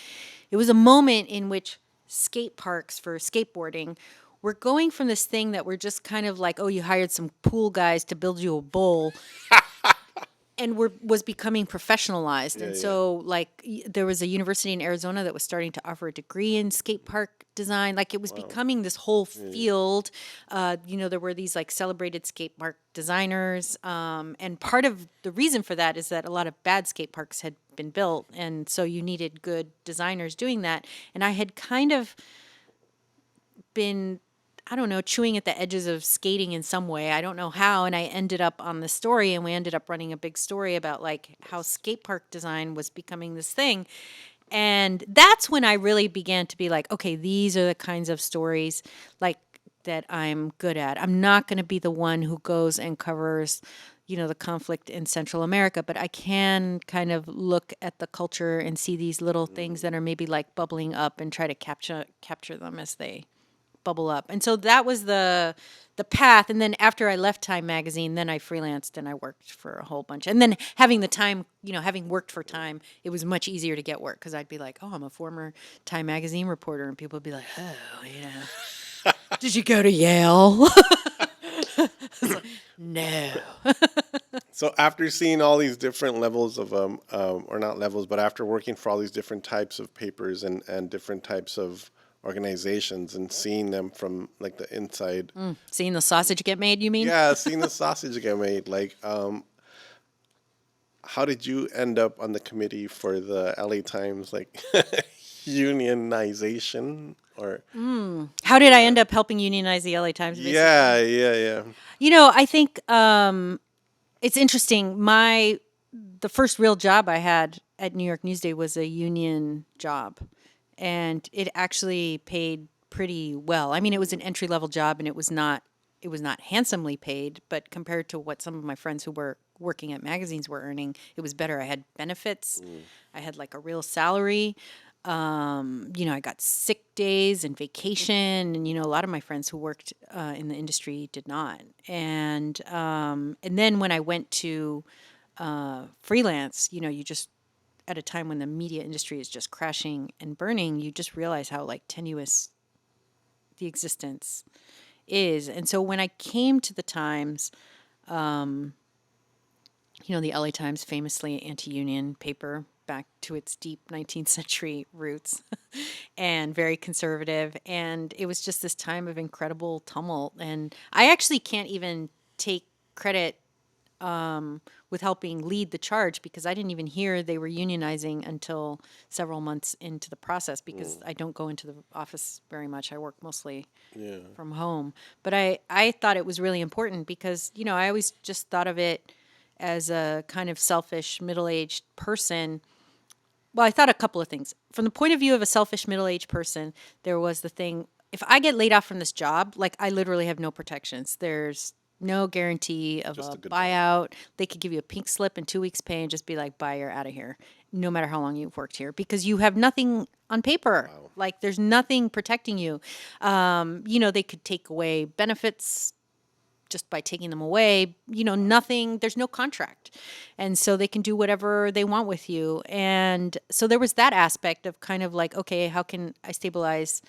it was a moment in which skate parks for skateboarding were going from this thing that were just kind of like, oh, you hired some pool guys to build you a bowl, and was becoming professionalized. And so like there was a university in Arizona that was starting to offer a degree in skate park design. Like it was becoming this whole field. There were these like celebrated skate park designers. And part of the reason for that is that a lot of bad skate parks had been built. And so you needed good designers doing that. And I had kind of been, I don't know, chewing at the edges of skating in some way. I don't know how. And I ended up on the story, and we ended up running a big story about like how skate park design was becoming this thing. And that's when I really began to be like, okay, these are the kinds of stories like that I'm good at. I'm not going to be the one who goes and covers, the conflict in Central America, but I can kind of look at the culture and see these little things that are maybe like bubbling up and try to capture them as they bubble up. And so that was the path. And then after I left Time Magazine, then I freelanced and I worked for a whole bunch. And then having the time, having worked for Time, it was much easier to get work because I'd be like, oh, I'm a former Time Magazine reporter. And people would be like, oh, did you go to Yale? No. So after seeing all these different levels of or not levels, but after working for all these different types of papers and different types of organizations and seeing them from like the inside, Seeing the sausage get made, you mean? yeah, seeing the sausage get made. Like, how did you end up on the committee for the LA Times like unionization or? How did I end up helping unionize the LA Times? Basically? Yeah. I think it's interesting. The first real job I had at New York Newsday was a union job, and it actually paid pretty well. I mean, it was an entry level job, and it was not handsomely paid, but compared to what some of my friends who were working at magazines were earning, it was better. I had benefits. I had like a real salary. I got sick days and vacation, and a lot of my friends who worked in the industry did not. And then when I went to freelance, you just at a time when the media industry is just crashing and burning, you just realize how like tenuous the existence is. And so when I came to the Times, the LA Times, famously anti-union paper back to its deep 19th century roots and very conservative. And it was just this time of incredible tumult. And I actually can't even take credit with helping lead the charge because I didn't even hear they were unionizing until several months into the process because I don't go into the office very much. I work mostly from home. But I thought it was really important because, I always just thought of it as a kind of selfish middle-aged person. Well, I thought a couple of things. From the point of view of a selfish middle-aged person, there was the thing, if I get laid off from this job, like I literally have no protections. There's no guarantee of Just a a good buyout. They could give you a pink slip in 2 weeks' pay and just be like, bye, you're out of here, no matter how long you've worked here, because you have nothing on paper. Wow. Like there's nothing protecting you. They could take away benefits just by taking them away, nothing, there's no contract. And so they can do whatever they want with you. And so there was that aspect of kind of like, okay, how can I stabilize?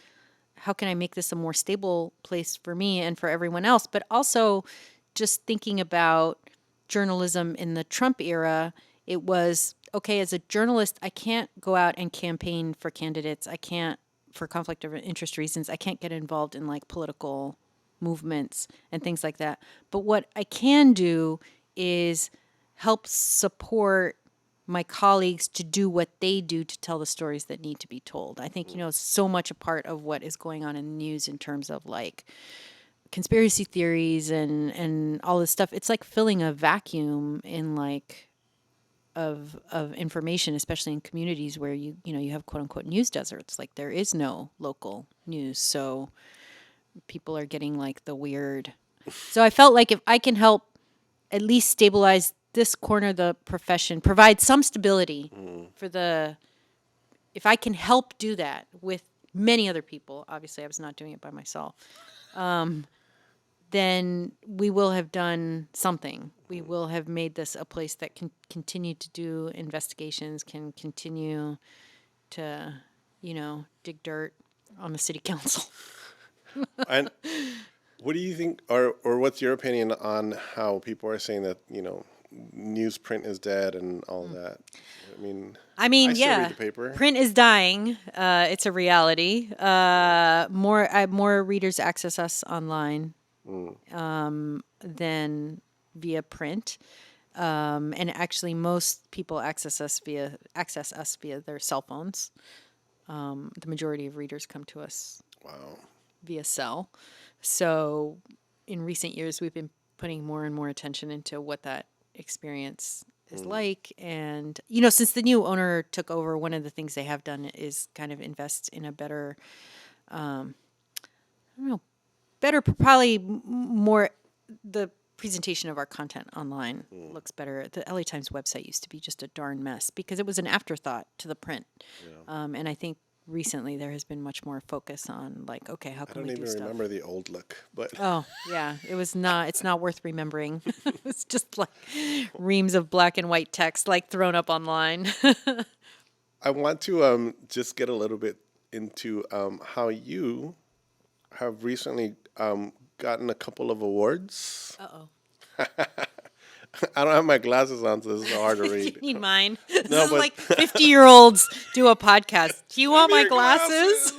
How can I make this a more stable place for me and for everyone else? But also just thinking about journalism in the Trump era, it was, okay, as a journalist, I can't go out and campaign for candidates. I can't, for conflict of interest reasons, I can't get involved in like political movements and things like that. But what I can do is help support my colleagues to do what they do to tell the stories that need to be told. I think, so much a part of what is going on in the news in terms of like conspiracy theories and all this stuff. It's like filling a vacuum in like of information, especially in communities where you have quote unquote news deserts. Like there is no local news. So people are getting like the weird. So I felt like if I can help at least stabilize this corner of the profession, provide some stability if I can help do that with many other people, obviously I was not doing it by myself, then we will have done something. We will have made this a place that can continue to do investigations, can continue to, dig dirt on the city council. And what do you think, or what's your opinion on how people are saying that newsprint is dead and all that? I still Yeah, read the paper. print is dying. It's a reality. More readers access us online than via print, and actually, most people access us via their cell phones. The majority of readers come to us via cell. So in recent years, we've been putting more and more attention into what that experience is like. And, since the new owner took over, one of the things they have done is kind of invest in a better, I don't know, better, probably more, the presentation of our content online looks better. The LA Times website used to be just a darn mess because it was an afterthought to the print. And I think recently there has been much more focus on like, okay, how I can don't we do even stuff? remember the old look, but Oh, yeah. It's not worth remembering. It's just like reams of black and white text like thrown up online. I want to just get a little bit into how you have recently gotten a couple of awards. Uh-oh. I don't have my glasses on, so this is hard to You read. need mine. This No, is but- like 50-year-olds do a podcast. Do you want my Your glasses?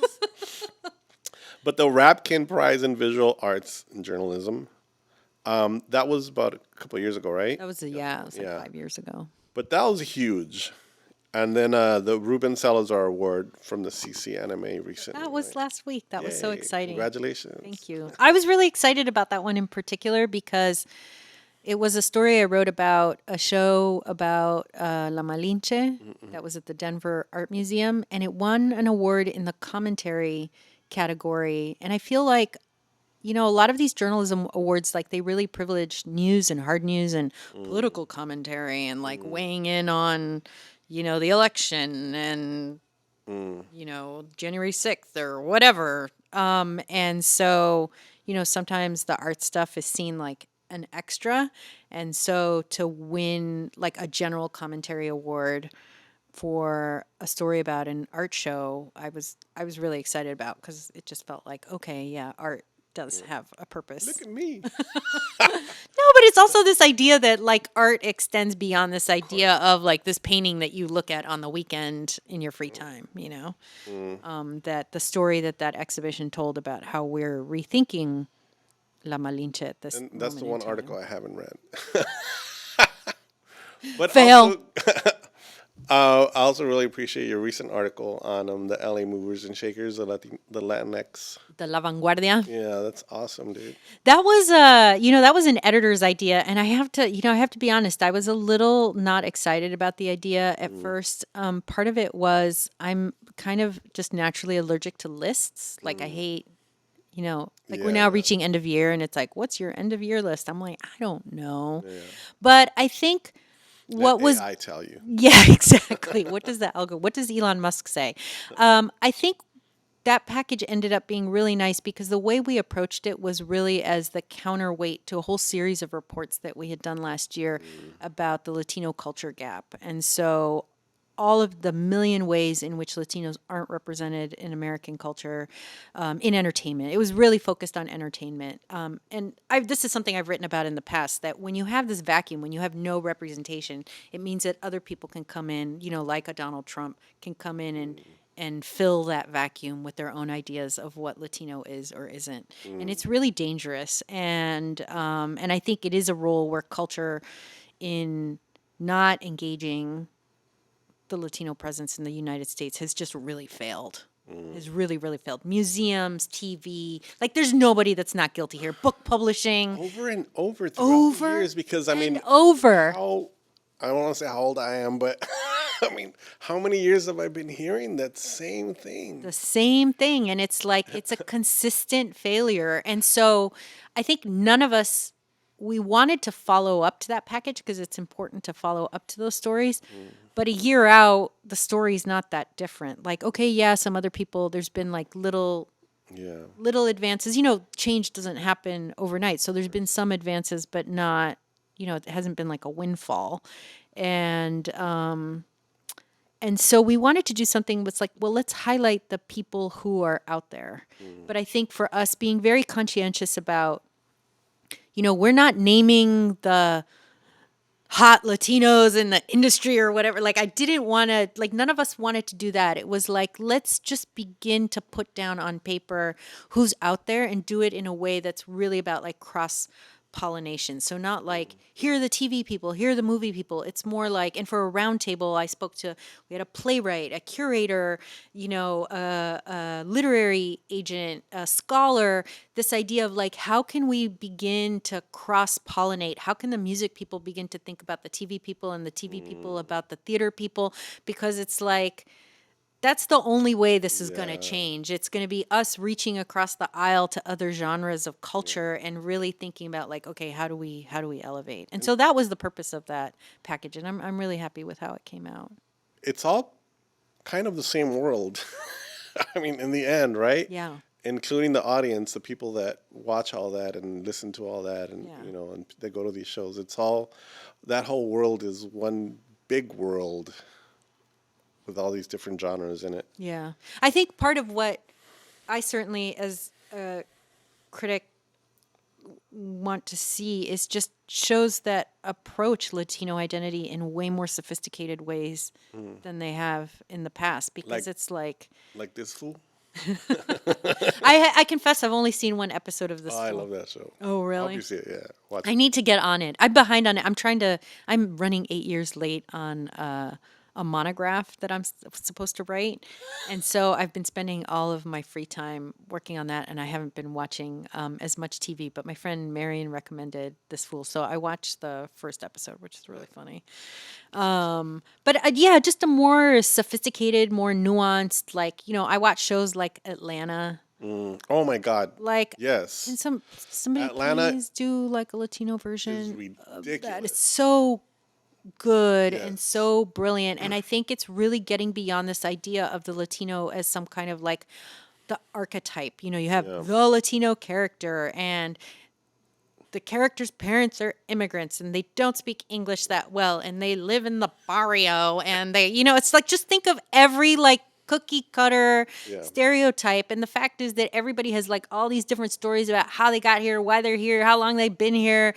But the Rabkin Prize in Visual Arts and Journalism, that was about a couple of years ago, right? That was it was like Yeah. 5 years ago. But that was huge. And then the Ruben Salazar Award from the CC Anime recently. That was right? last week. That was so Yay. exciting. Congratulations. Thank you. I was really excited about that one in particular because it was a story I wrote about a show about La Malinche that was at the Denver Art Museum, and it won an award in the commentary category. And I feel like, a lot of these journalism awards, like they really privilege news and hard news and political commentary and like weighing in on, the election and, January 6th or whatever. And so, sometimes the art stuff is seen like an extra. And so to win like a general commentary award for a story about an art show, I was really excited about because it just felt like, okay, yeah, art does have a purpose. Look at me. No, but it's also this idea that like art extends beyond this idea of like this painting that you look at on the weekend in your free time, that the story that exhibition told about how we're rethinking La Malinche at this And that's the moment in one time. article I haven't read. But Fail. I also really appreciate your recent article on the LA movers and shakers, the Latinx. The La Vanguardia. Yeah, that's awesome, dude. That was that was an editor's idea, and I have to be honest, I was a little not excited about the idea at first. Part of it was I'm kind of just naturally allergic to lists. Like I hate, we're now reaching end of year, and it's like, what's your end of year list? I'm like, I don't know, but I think I tell you. yeah, exactly. What does Elon Musk say? I think that package ended up being really nice because the way we approached it was really as the counterweight to a whole series of reports that we had done last year about the Latino culture gap. And so all of the million ways in which Latinos aren't represented in American culture, in entertainment. It was really focused on entertainment. This is something I've written about in the past, that when you have this vacuum, when you have no representation, it means that other people can come in, like a Donald Trump, can come in and fill that vacuum with their own ideas of what Latino is or isn't. And it's really dangerous. And I think it is a role where culture in not engaging the Latino presence in the United States has just really failed. Has really, really failed. Museums, TV, like there's nobody that's not guilty here. Book publishing. Over and over throughout the years, because I mean, over. I don't want to say how old I am, but I mean, how many years have I been hearing that same thing? The same thing. And it's like, it's a consistent failure. And so I think none of us, we wanted to follow up to that package because it's important to follow up to those stories. But a year out, the story's not that different. Like, okay, yeah, some other people, there's been like little advances. Change doesn't happen overnight. So there's been some advances, but not, it hasn't been like a windfall. And so we wanted to do something that's like, well, let's highlight the people who are out there. But I think for us, being very conscientious about, we're not naming the hot Latinos in the industry or whatever. Like, I didn't want to, like, none of us wanted to do that. It was like, let's just begin to put down on paper who's out there and do it in a way that's really about like cross pollination. So not like, here are the TV people, here are the movie people. It's more like, and for a round table, we had a playwright, a curator, a literary agent, a scholar, this idea of like, how can we begin to cross-pollinate? How can the music people begin to think about the TV people and the TV people about the theater people? Because it's like, that's the only way this is going to change. It's going to be us reaching across the aisle to other genres of culture and really thinking about like, okay, how do we elevate? And so that was the purpose of that package, and I'm really happy with how it came out. It's all kind of the same world. I mean, in the end, right? Yeah. Including the audience, the people that watch all that and listen to all that, and Yeah. and they go to these shows. It's all that whole world is one big world with all these different genres in it. Yeah. I think part of what I certainly, as a critic, want to see is just shows that approach Latino identity in way more sophisticated ways than they have in the past. Because it's like this fool. I confess I've only seen one episode of this. I love that show. Oh, I really? hope you see it. Yeah, watch I it. need to get on it. I'm behind on it. I'm running 8 years late on a monograph that I'm supposed to write. And so I've been spending all of my free time working on that, and I haven't been watching as much TV. But my friend Marion recommended This Fool, so I watched the first episode, which is really funny. But yeah, just a more sophisticated, more nuanced, like, I watch shows like Atlanta. Oh my God. Like, Yes. and somebody Atlanta please do like a Latino version It's of that. ridiculous. It's so good and Yes. so brilliant. And I think it's really getting beyond this idea of the Latino as some kind of like the archetype. You have the Latino character, and the character's parents are immigrants and they don't speak English that well, and they live in the barrio, and it's like, just think of every like cookie cutter stereotype. And the fact is that everybody has like all these different stories about how they got here, why they're here, how long they've been here.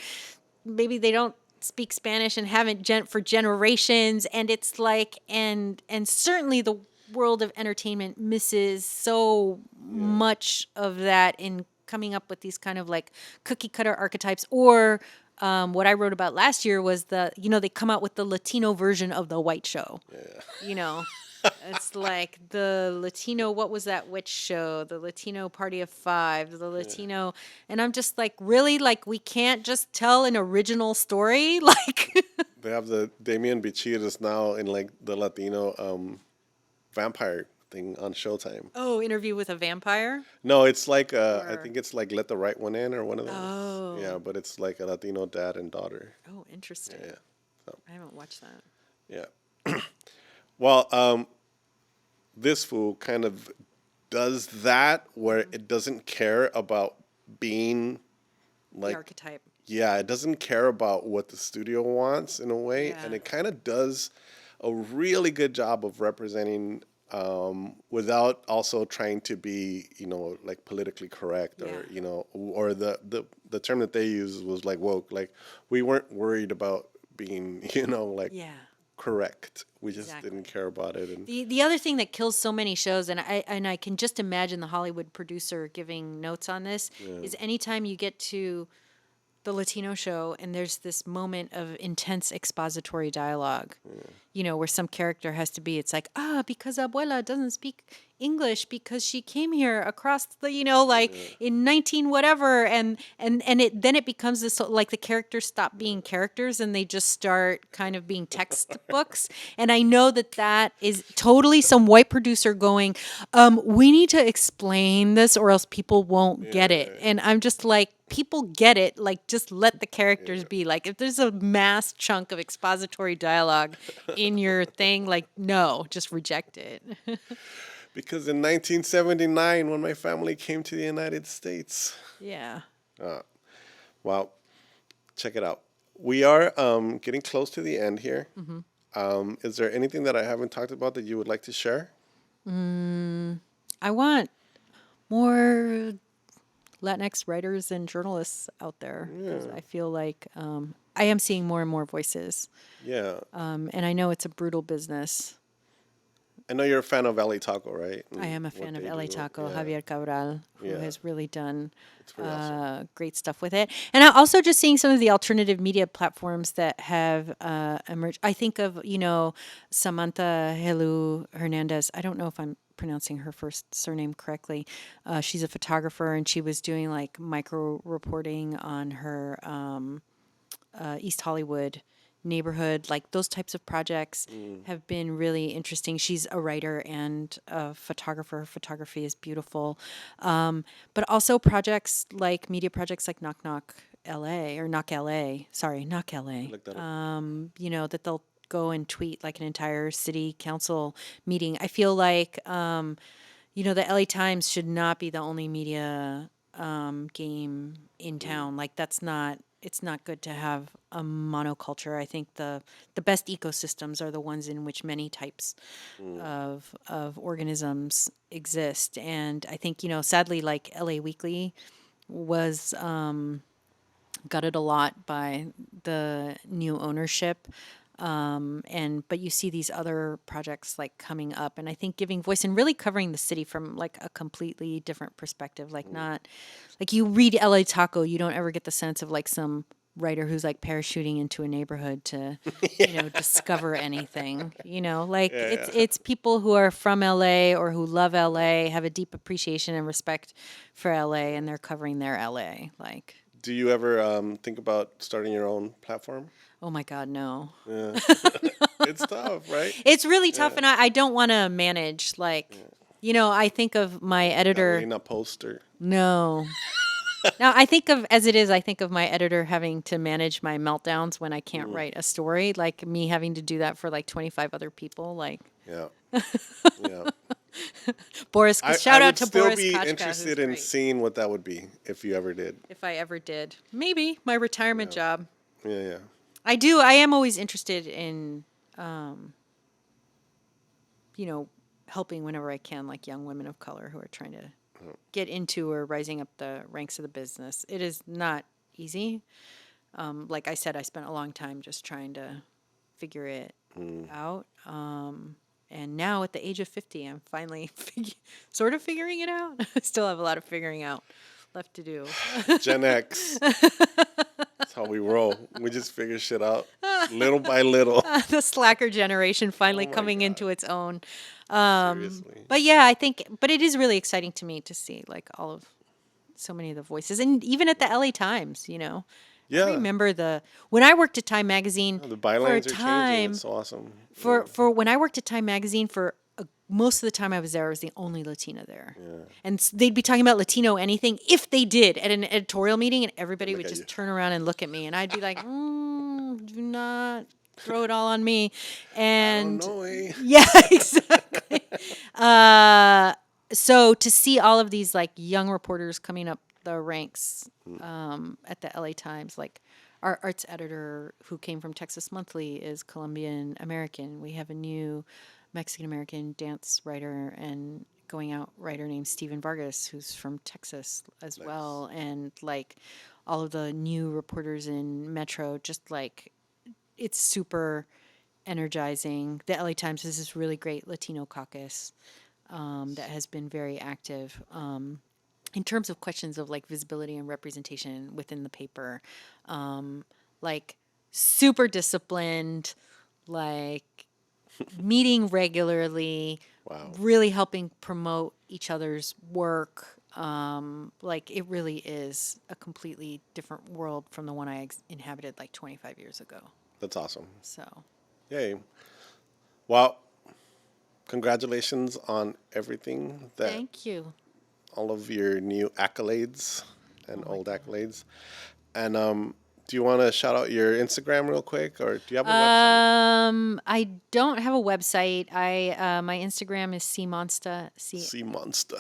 Maybe they don't speak Spanish and haven't for generations. And it's like, and certainly the world of entertainment misses so much of that in coming up with these kind of like cookie cutter archetypes. Or what I wrote about last year was they come out with the Latino version of the white show. It's like the Latino, what was that witch show? The Latino Party of Five, the Latino. And I'm just like, really? Like, we can't just tell an original story? Like, They have the Damian Bichir is now in like the Latino vampire thing on Showtime. oh, Interview with a Vampire? No, it's like I Or- think it's like Let the Right One In or one of those. Oh. Yeah, but it's like a Latino dad and daughter. Oh, interesting. Yeah. So, I haven't watched that. yeah. Well, this fool kind of does that where it doesn't care about being The like archetype. yeah, it doesn't care about what the studio wants in a way, Yeah. and it kind of does a really good job of representing without also trying to be, like politically correct or, Yeah. or the term that they used was like woke. Like we weren't worried about being, like Yeah. correct. We just Exactly. didn't care about it. And The other thing that kills so many shows, and I can just imagine the Hollywood producer giving notes on this, is anytime you get to the Latino show and there's this moment of intense expository dialogue, where some character has to be, it's like, because Abuela doesn't speak English because she came here across the, in 19 whatever, and then it becomes this, like, the characters stop being characters and they just start kind of being textbooks. And I know that is totally some white producer going, we need to explain this or else people won't get it. And I'm just like, people get it. Like, just let the characters be. Like, if there's a mass chunk of expository dialogue in your thing, like, no, just reject it. because in 1979, when my family came to the United States, Yeah. wow, check it out. We are getting close to the end here. Is there anything that I haven't talked about that you would like to share? I want more Latinx writers and journalists out there. 'Cause I feel like I am seeing more and more voices. Yeah. And I know it's a brutal business. I know you're a fan of LA Taco, right? I am a And what fan of they LA do. Taco, Yeah, Javier Cabral, who yeah, has really done it's pretty awesome. great stuff with it. And I also just seeing some of the alternative media platforms that have emerged. I think of, Samantha Helu Hernandez. I don't know if I'm pronouncing her first surname correctly. She's a photographer, and she was doing like micro reporting on her East Hollywood neighborhood. Like those types of projects have been really interesting. She's a writer and a photographer. Her photography is beautiful. But also projects like media projects like Knock Knock LA or Knock LA. Sorry, Knock LA. Look that up. That they'll go and tweet like an entire city council meeting. I feel like, the LA Times should not be the only media game in town. Like it's not good to have a monoculture. I think the best ecosystems are the ones in which many types of organisms exist. And I think, sadly, like LA Weekly was gutted a lot by the new ownership. But you see these other projects like coming up, and I think giving voice and really covering the city from like a completely different perspective. Like not like you read LA Taco, you don't ever get the sense of like some writer who's like parachuting into a neighborhood to discover anything. Like Yeah, it's yeah. it's people who are from LA or who love LA, have a deep appreciation and respect for LA, and they're covering their LA. Like, Do you ever think about starting your own platform? oh my God, no. Yeah, it's tough, right? It's really tough, Yeah. and I don't want to manage. Like, I think of my editor. Carolina Poster. No. Now, I think of, as it is, I think of my editor having to manage my meltdowns when I can't write a story, like me having to do that for like 25 other people. Like, Yeah, yeah. Boris, I, shout I out would to still Boris be Kochka, who's interested in great. seeing what that would be if you ever did. If I ever did. Maybe my retirement job. Yeah, yeah. I am always interested in, helping whenever I can, like young women of color who are trying to get into or rising up the ranks of the business. It is not easy. Like I said, I spent a long time just trying to figure it out. And now at the age of 50, I'm finally sort of figuring it out. I still have a lot of figuring out left to do. Gen X. That's how we roll. We just figure shit out little by little. The slacker generation finally Oh my coming God. into its own. Seriously. But yeah, but it is really exciting to me to see like so many of the voices, and even at the LA Times, I Yeah. remember when I worked at Time Magazine The for a bylines are changing. time. It's awesome. For when I worked at Time Magazine most of the time I was there, I was the only Latina there, and they'd be talking about Latino anything if they did at an editorial meeting, and everybody would at just you. turn around and look at me, and I'd be like, "Do not throw it all on me," I and don't know, eh? yeah, exactly. So to see all of these like young reporters coming up the ranks at the LA Times, like our arts editor who came from Texas Monthly is Colombian American. We have a new Mexican American dance writer and going out writer named Steven Vargas, who's from Texas as well. And like all of the new reporters in Metro, just like it's super energizing. The LA Times has this really great Latino caucus that has been very active in terms of questions of like visibility and representation within the paper. Like super disciplined, like meeting regularly, Wow. really helping promote each other's work. Like it really is a completely different world from the one I inhabited like 25 years ago. That's awesome. So Yay. Well, congratulations on everything thank you. all of your new accolades and Oh my old God. accolades. And do you want to shout out your Instagram real quick, or do you have a website? I don't have a website. My Instagram is cmonsta, Sea Monster.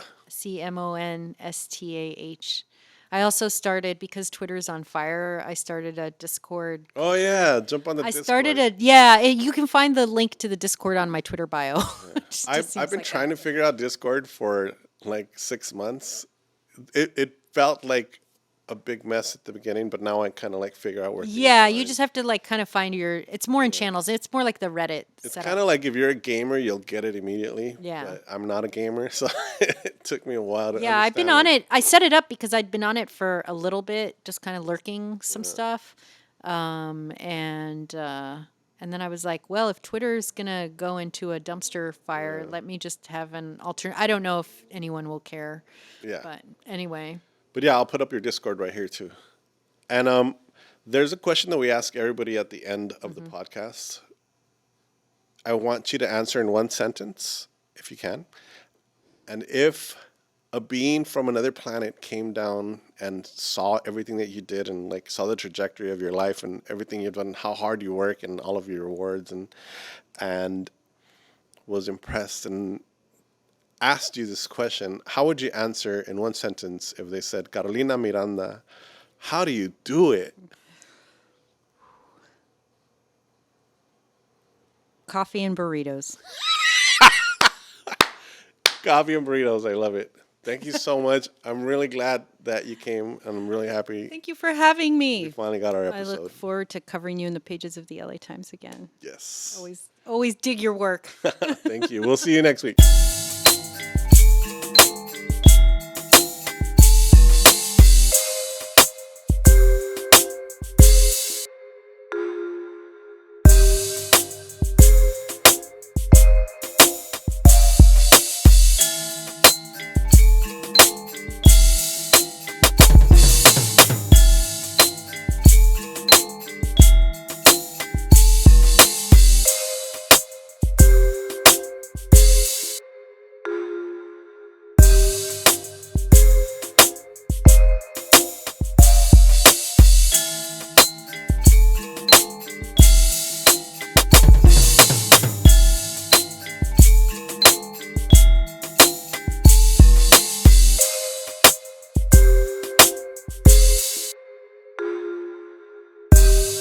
CMONSTAH. I also started, because Twitter's on fire, I started a Discord. Oh yeah, jump on the I Discord. started you can find the link to the Discord on my Twitter bio. I've been trying to figure out Discord for like 6 months. It felt like a big mess at the beginning, but now I kind of like figure out where things Yeah, are. you just have to like kind of find your. It's more in channels. It's more like the Reddit It's setup. kind of like if you're a gamer, you'll get it immediately. Yeah. But I'm not a gamer, so it took me a while to Yeah, I've been understand, on like, it. I set it up because I'd been on it for a little bit, just kind of lurking some stuff. And then I was like, well, if Twitter's gonna go into a dumpster fire, let me just have an alternate. I don't know if anyone will care, Yeah. but anyway. But yeah, I'll put up your Discord right here too. And there's a question that we ask everybody at the end of the podcast. I want you to answer in one sentence, if you can. And if a being from another planet came down and saw everything that you did and like saw the trajectory of your life and everything you've done, how hard you work and all of your rewards and was impressed and asked you this question, how would you answer in one sentence if they said, Carolina Miranda, how do you do it? Coffee and burritos. Coffee and burritos, I love it. Thank you so much. I'm really glad that you came, and I'm really happy Thank you for having we me. finally got our I episode. look forward to covering you in the pages of the LA Times again. Yes. Always dig your work. Thank you. We'll see you next week.